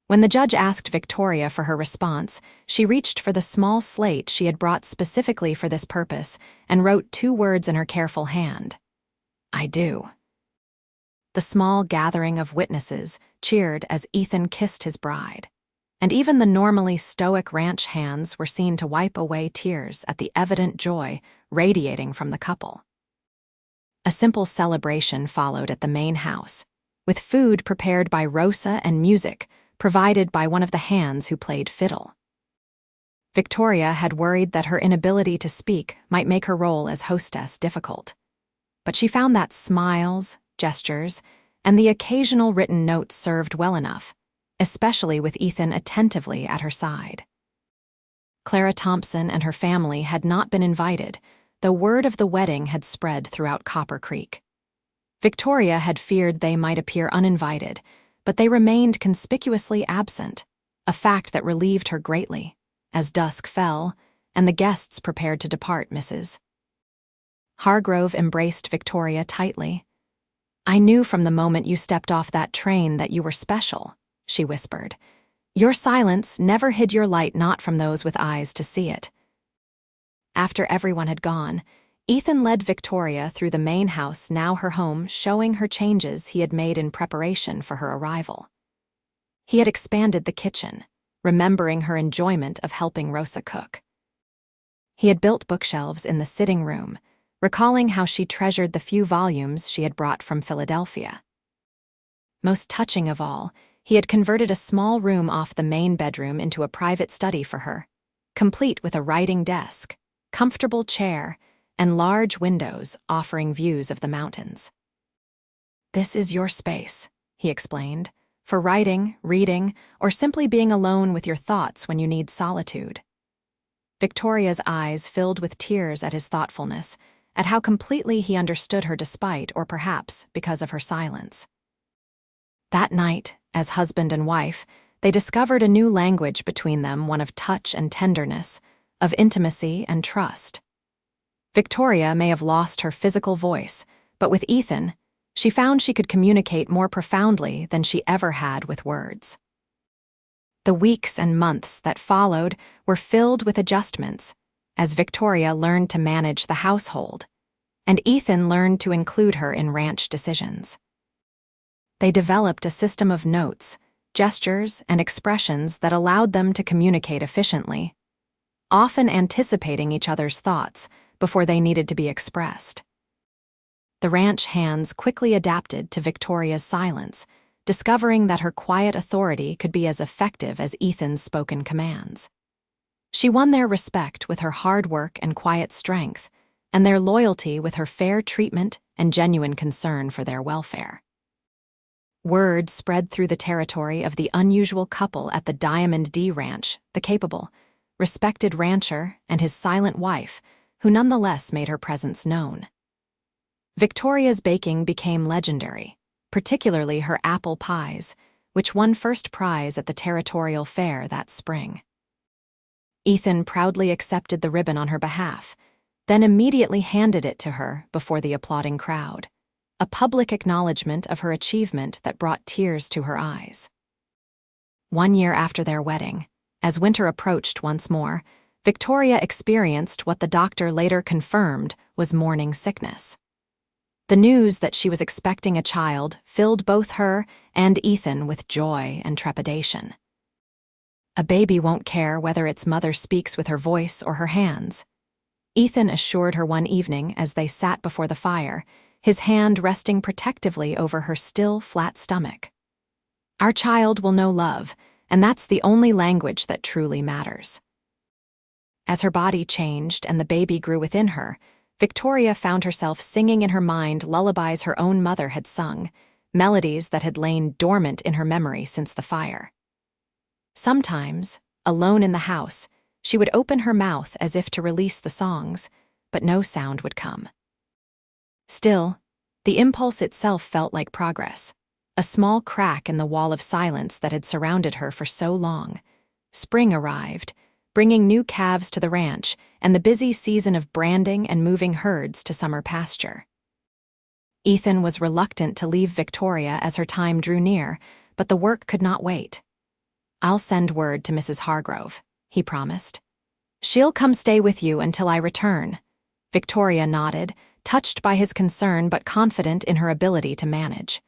When the judge asked Victoria for her response, she reached for the small slate she had brought specifically for this purpose and wrote 2 words in her careful hand. "I do." The small gathering of witnesses cheered as Ethan kissed his bride, and even the normally stoic ranch hands were seen to wipe away tears at the evident joy radiating from the couple. A simple celebration followed at the main house, with food prepared by Rosa and music provided by one of the hands who played fiddle. Victoria had worried that her inability to speak might make her role as hostess difficult, but she found that smiles, gestures, and the occasional written note served well enough, especially with Ethan attentively at her side. Clara Thompson and her family had not been invited, though word of the wedding had spread throughout Copper Creek. Victoria had feared they might appear uninvited, but they remained conspicuously absent, a fact that relieved her greatly, as dusk fell and the guests prepared to depart. Mrs. Hargrove embraced Victoria tightly. "I knew from the moment you stepped off that train that you were special," she whispered. "Your silence never hid your light, not from those with eyes to see it." After everyone had gone, Ethan led Victoria through the main house, now her home, showing her changes he had made in preparation for her arrival. He had expanded the kitchen, remembering her enjoyment of helping Rosa cook. He had built bookshelves in the sitting room, recalling how she treasured the few volumes she had brought from Philadelphia. Most touching of all, he had converted a small room off the main bedroom into a private study for her, complete with a writing desk, comfortable chair, and large windows offering views of the mountains. "This is your space," he explained, "for writing, reading, or simply being alone with your thoughts when you need solitude." Victoria's eyes filled with tears at his thoughtfulness, at how completely he understood her despite, or perhaps because of her silence. That night, as husband and wife, they discovered a new language between them, one of touch and tenderness, of intimacy and trust. Victoria may have lost her physical voice, but with Ethan, she found she could communicate more profoundly than she ever had with words. The weeks and months that followed were filled with adjustments, as Victoria learned to manage the household, and Ethan learned to include her in ranch decisions. They developed a system of notes, gestures, and expressions that allowed them to communicate efficiently, often anticipating each other's thoughts before they needed to be expressed. The ranch hands quickly adapted to Victoria's silence, discovering that her quiet authority could be as effective as Ethan's spoken commands. She won their respect with her hard work and quiet strength, and their loyalty with her fair treatment and genuine concern for their welfare. Word spread through the territory of the unusual couple at the Diamond D Ranch, the capable, respected rancher and his silent wife, who nonetheless made her presence known. Victoria's baking became legendary, particularly her apple pies, which won first prize at the territorial fair that spring. Ethan proudly accepted the ribbon on her behalf, then immediately handed it to her before the applauding crowd, a public acknowledgement of her achievement that brought tears to her eyes. 1 year after their wedding, as winter approached once more, Victoria experienced what the doctor later confirmed was morning sickness. The news that she was expecting a child filled both her and Ethan with joy and trepidation. A baby won't care whether its mother speaks with her voice or her hands. Ethan assured her one evening as they sat before the fire, his hand resting protectively over her still, flat stomach. Our child will know love, and that's the only language that truly matters. As her body changed and the baby grew within her, Victoria found herself singing in her mind lullabies her own mother had sung, melodies that had lain dormant in her memory since the fire. Sometimes, alone in the house, she would open her mouth as if to release the songs, but no sound would come. Still, the impulse itself felt like progress, a small crack in the wall of silence that had surrounded her for so long. Spring arrived, bringing new calves to the ranch and the busy season of branding and moving herds to summer pasture. Ethan was reluctant to leave Victoria as her time drew near, but the work could not wait. "I'll send word to Mrs. Hargrove," he promised. "She'll come stay with you until I return." Victoria nodded, touched by his concern but confident in her ability to manage.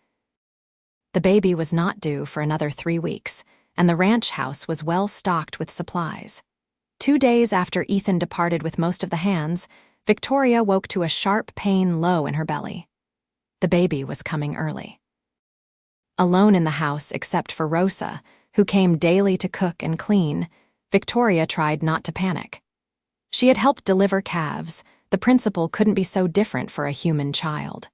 The baby was not due for another 3 weeks, and the ranch house was well stocked with supplies. 2 days after Ethan departed with most of the hands, Victoria woke to a sharp pain low in her belly. The baby was coming early. Alone in the house except for Rosa, who came daily to cook and clean, Victoria tried not to panic. She had helped deliver calves. The principle couldn't be so different for a human child.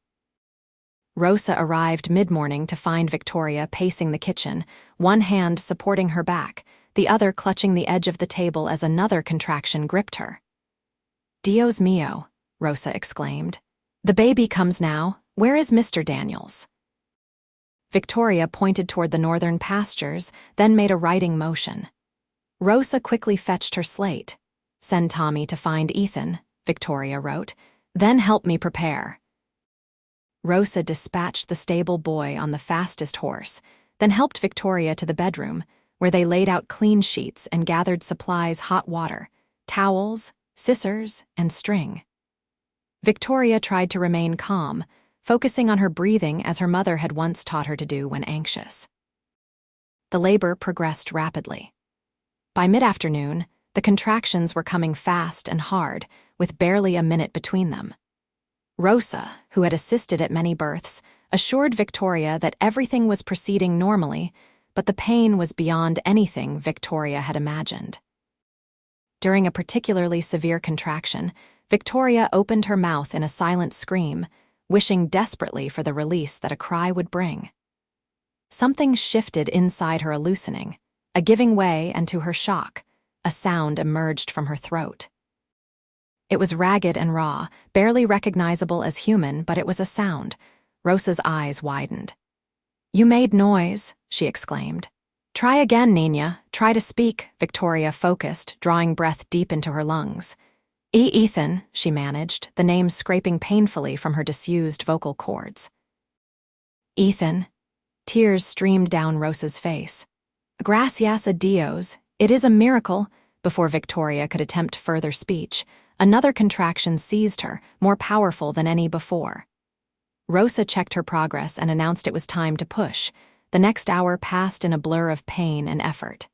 Rosa arrived mid-morning to find Victoria pacing the kitchen, one hand supporting her back, the other clutching the edge of the table as another contraction gripped her. "Dios mío," Rosa exclaimed. "The baby comes now. Where is Mr. Daniels?" Victoria pointed toward the northern pastures, then made a writing motion. Rosa quickly fetched her slate. "Send Tommy to find Ethan," Victoria wrote. "Then help me prepare." Rosa dispatched the stable boy on the fastest horse, then helped Victoria to the bedroom, where they laid out clean sheets and gathered supplies: hot water, towels, scissors, and string. Victoria tried to remain calm, focusing on her breathing as her mother had once taught her to do when anxious. The labor progressed rapidly. By mid-afternoon, the contractions were coming fast and hard, with barely a minute between them. Rosa, who had assisted at many births, assured Victoria that everything was proceeding normally, but the pain was beyond anything Victoria had imagined. During a particularly severe contraction, Victoria opened her mouth in a silent scream, wishing desperately for the release that a cry would bring. Something shifted inside her, a loosening, a giving way, and to her shock, a sound emerged from her throat. It was ragged and raw, barely recognizable as human, but it was a sound. Rosa's eyes widened. "You made noise," she exclaimed. "Try again, Nina. Try to speak," Victoria focused, drawing breath deep into her lungs. Ethan," she managed, the name scraping painfully from her disused vocal cords. "Ethan." Tears streamed down Rosa's face. "Gracias a Dios. It is a miracle." Before Victoria could attempt further speech, another contraction seized her, more powerful than any before. Rosa checked her progress and announced it was time to push. The next hour passed in a blur of pain and effort.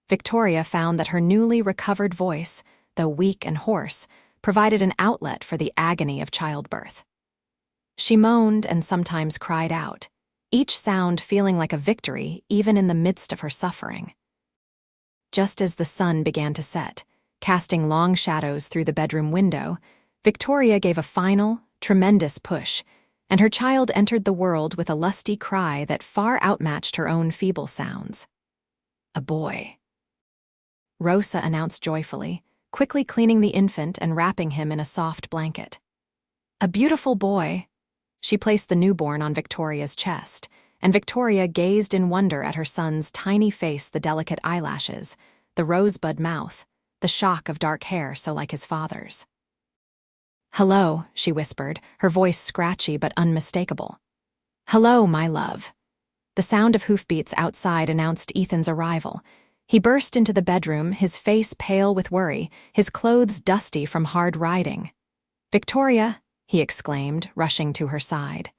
Victoria found that her newly recovered voice, though weak and hoarse, provided an outlet for the agony of childbirth. She moaned and sometimes cried out, each sound feeling like a victory even in the midst of her suffering. Just as the sun began to set, casting long shadows through the bedroom window, Victoria gave a final, tremendous push, and her child entered the world with a lusty cry that far outmatched her own feeble sounds. A boy. Rosa announced joyfully, quickly cleaning the infant and wrapping him in a soft blanket. A beautiful boy. She placed the newborn on Victoria's chest, and Victoria gazed in wonder at her son's tiny face, the delicate eyelashes, the rosebud mouth, the shock of dark hair so like his father's. "Hello," she whispered, her voice scratchy but unmistakable. "Hello, my love." The sound of hoofbeats outside announced Ethan's arrival. He burst into the bedroom, his face pale with worry, his clothes dusty from hard riding. "Victoria," he exclaimed, rushing to her side.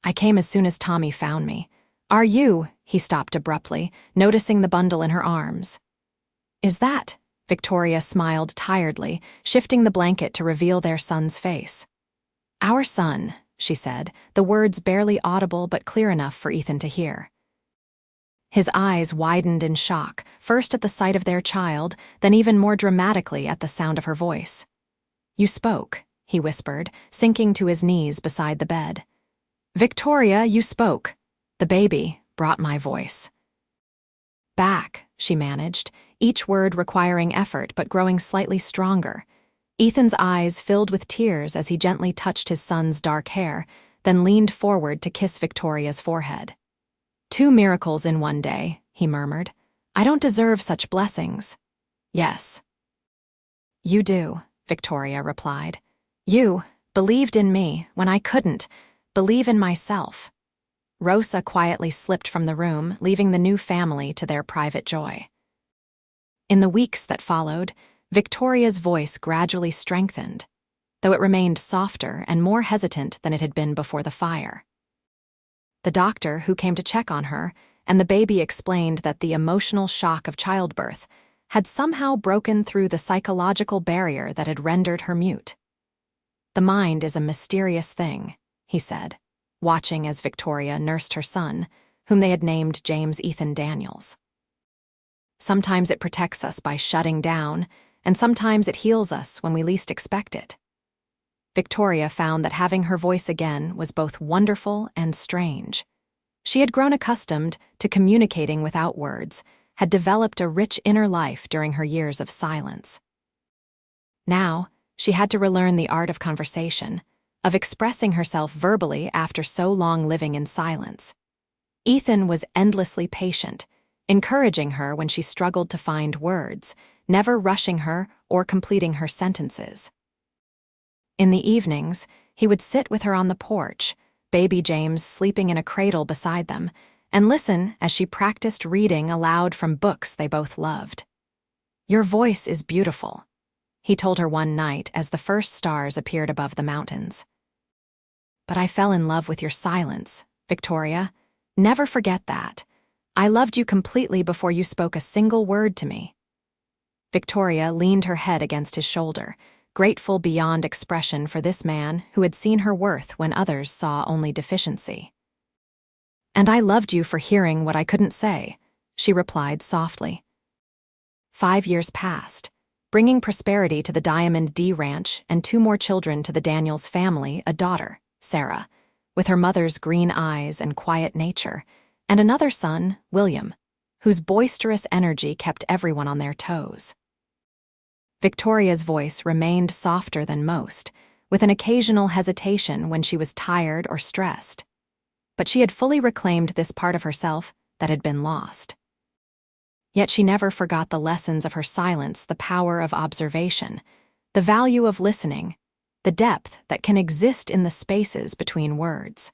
"I came as soon as Tommy found me. Are you?" He stopped abruptly, noticing the bundle in her arms. "Is that?" Victoria smiled tiredly, shifting the blanket to reveal their son's face. "Our son," she said, the words barely audible but clear enough for Ethan to hear. His eyes widened in shock, first at the sight of their child, then even more dramatically at the sound of her voice. "You spoke," he whispered, sinking to his knees beside the bed. "Victoria, you spoke. The baby brought my voice." "Back," she managed, each word requiring effort but growing slightly stronger. Ethan's eyes filled with tears as he gently touched his son's dark hair, then leaned forward to kiss Victoria's forehead. "Two miracles in one day," he murmured. "I don't deserve such blessings." "Yes." "You do," Victoria replied. "You believed in me when I couldn't believe in myself." Rosa quietly slipped from the room, leaving the new family to their private joy. In the weeks that followed, Victoria's voice gradually strengthened, though it remained softer and more hesitant than it had been before the fire. The doctor who came to check on her and the baby explained that the emotional shock of childbirth had somehow broken through the psychological barrier that had rendered her mute. "The mind is a mysterious thing," he said, watching as Victoria nursed her son, whom they had named James Ethan Daniels. "Sometimes it protects us by shutting down, and sometimes it heals us when we least expect it." Victoria found that having her voice again was both wonderful and strange. She had grown accustomed to communicating without words, had developed a rich inner life during her years of silence. Now, she had to relearn the art of conversation, of expressing herself verbally after so long living in silence. Ethan was endlessly patient, encouraging her when she struggled to find words, never rushing her or completing her sentences. In the evenings, he would sit with her on the porch, baby James sleeping in a cradle beside them, and listen as she practiced reading aloud from books they both loved. "Your voice is beautiful," he told her one night as the first stars appeared above the mountains. "But I fell in love with your silence, Victoria. Never forget that. I loved you completely before you spoke a single word to me." Victoria leaned her head against his shoulder, grateful beyond expression for this man who had seen her worth when others saw only deficiency. "And I loved you for hearing what I couldn't say," she replied softly. 5 years passed, bringing prosperity to the Diamond D Ranch and 2 more children to the Daniels family, a daughter, Sarah, with her mother's green eyes and quiet nature, and another son, William, whose boisterous energy kept everyone on their toes. Victoria's voice remained softer than most, with an occasional hesitation when she was tired or stressed. But she had fully reclaimed this part of herself that had been lost. Yet she never forgot the lessons of her silence, the power of observation, the value of listening, the depth that can exist in the spaces between words.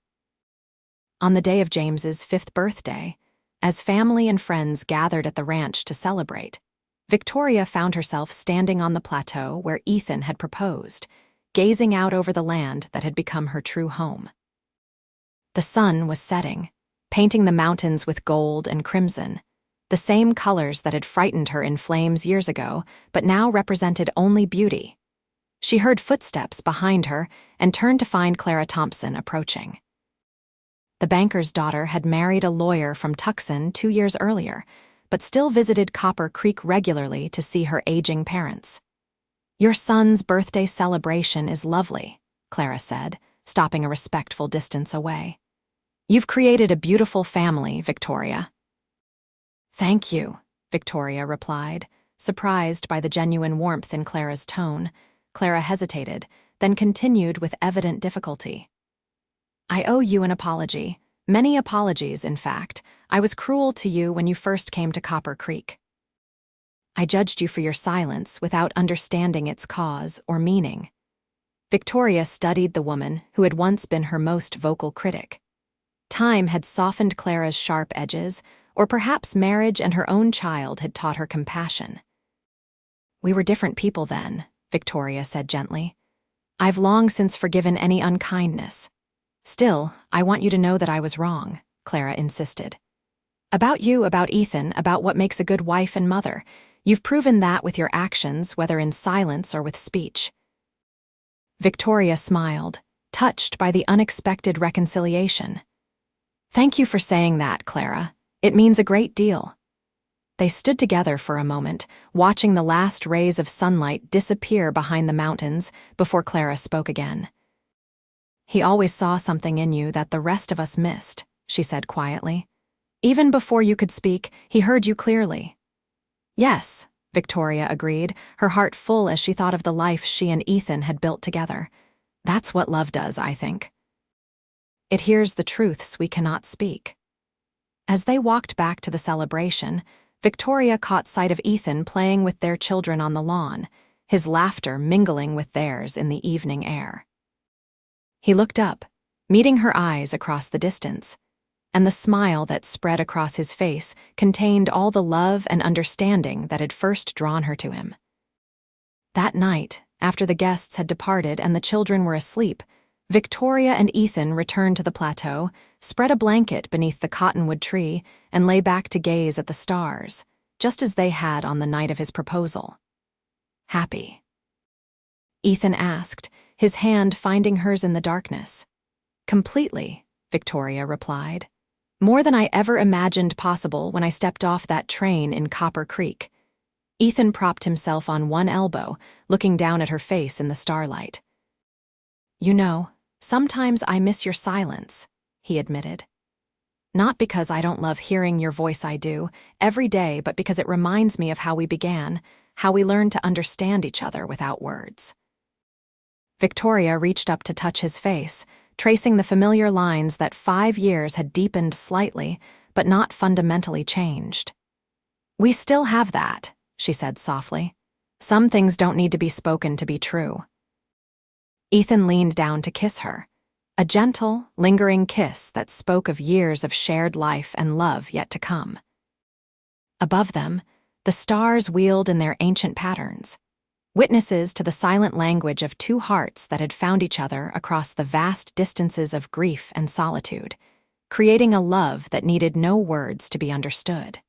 On the day of James's 5th birthday, as family and friends gathered at the ranch to celebrate, Victoria found herself standing on the plateau where Ethan had proposed, gazing out over the land that had become her true home. The sun was setting, painting the mountains with gold and crimson, The same colors that had frightened her in flames years ago, but now represented only beauty. She heard footsteps behind her and turned to find Clara Thompson approaching. The banker's daughter had married a lawyer from Tucson 2 years earlier, but still visited Copper Creek regularly to see her aging parents. "Your son's birthday celebration is lovely," Clara said, stopping a respectful distance away. "You've created a beautiful family, Victoria." "Thank you," Victoria replied, surprised by the genuine warmth in Clara's tone. Clara hesitated, then continued with evident difficulty. "I owe you an apology. Many apologies, in fact. I was cruel to you when you first came to Copper Creek. I judged you for your silence without understanding its cause or meaning." Victoria studied the woman who had once been her most vocal critic. Time had softened Clara's sharp edges, or perhaps marriage and her own child had taught her compassion. "We were different people then," Victoria said gently. "I've long since forgiven any unkindness. Still, I want you to know that I was wrong," Clara insisted. "About you, about Ethan, about what makes a good wife and mother. You've proven that with your actions, whether in silence or with speech." Victoria smiled, touched by the unexpected reconciliation. "Thank you for saying that, Clara. It means a great deal." They stood together for a moment, watching the last rays of sunlight disappear behind the mountains before Clara spoke again. "He always saw something in you that the rest of us missed," she said quietly. "Even before you could speak, he heard you clearly." "Yes," Victoria agreed, her heart full as she thought of the life she and Ethan had built together. "That's what love does, I think. It hears the truths we cannot speak." As they walked back to the celebration, Victoria caught sight of Ethan playing with their children on the lawn, his laughter mingling with theirs in the evening air. He looked up, meeting her eyes across the distance, and the smile that spread across his face contained all the love and understanding that had first drawn her to him. That night, after the guests had departed and the children were asleep, Victoria and Ethan returned to the plateau, spread a blanket beneath the cottonwood tree, and lay back to gaze at the stars, just as they had on the night of his proposal. "Happy?" Ethan asked, his hand finding hers in the darkness. "Completely," Victoria replied. "More than I ever imagined possible when I stepped off that train in Copper Creek." Ethan propped himself on one elbow, looking down at her face in the starlight. "You know, sometimes I miss your silence," he admitted. "Not because I don't love hearing your voice, I do, every day, but because it reminds me of how we began, how we learned to understand each other without words." Victoria reached up to touch his face, tracing the familiar lines that 5 years had deepened slightly, but not fundamentally changed. "We still have that," she said softly. "Some things don't need to be spoken to be true." Ethan leaned down to kiss her, a gentle, lingering kiss that spoke of years of shared life and love yet to come. Above them, the stars wheeled in their ancient patterns, witnesses to the silent language of two hearts that had found each other across the vast distances of grief and solitude, creating a love that needed no words to be understood.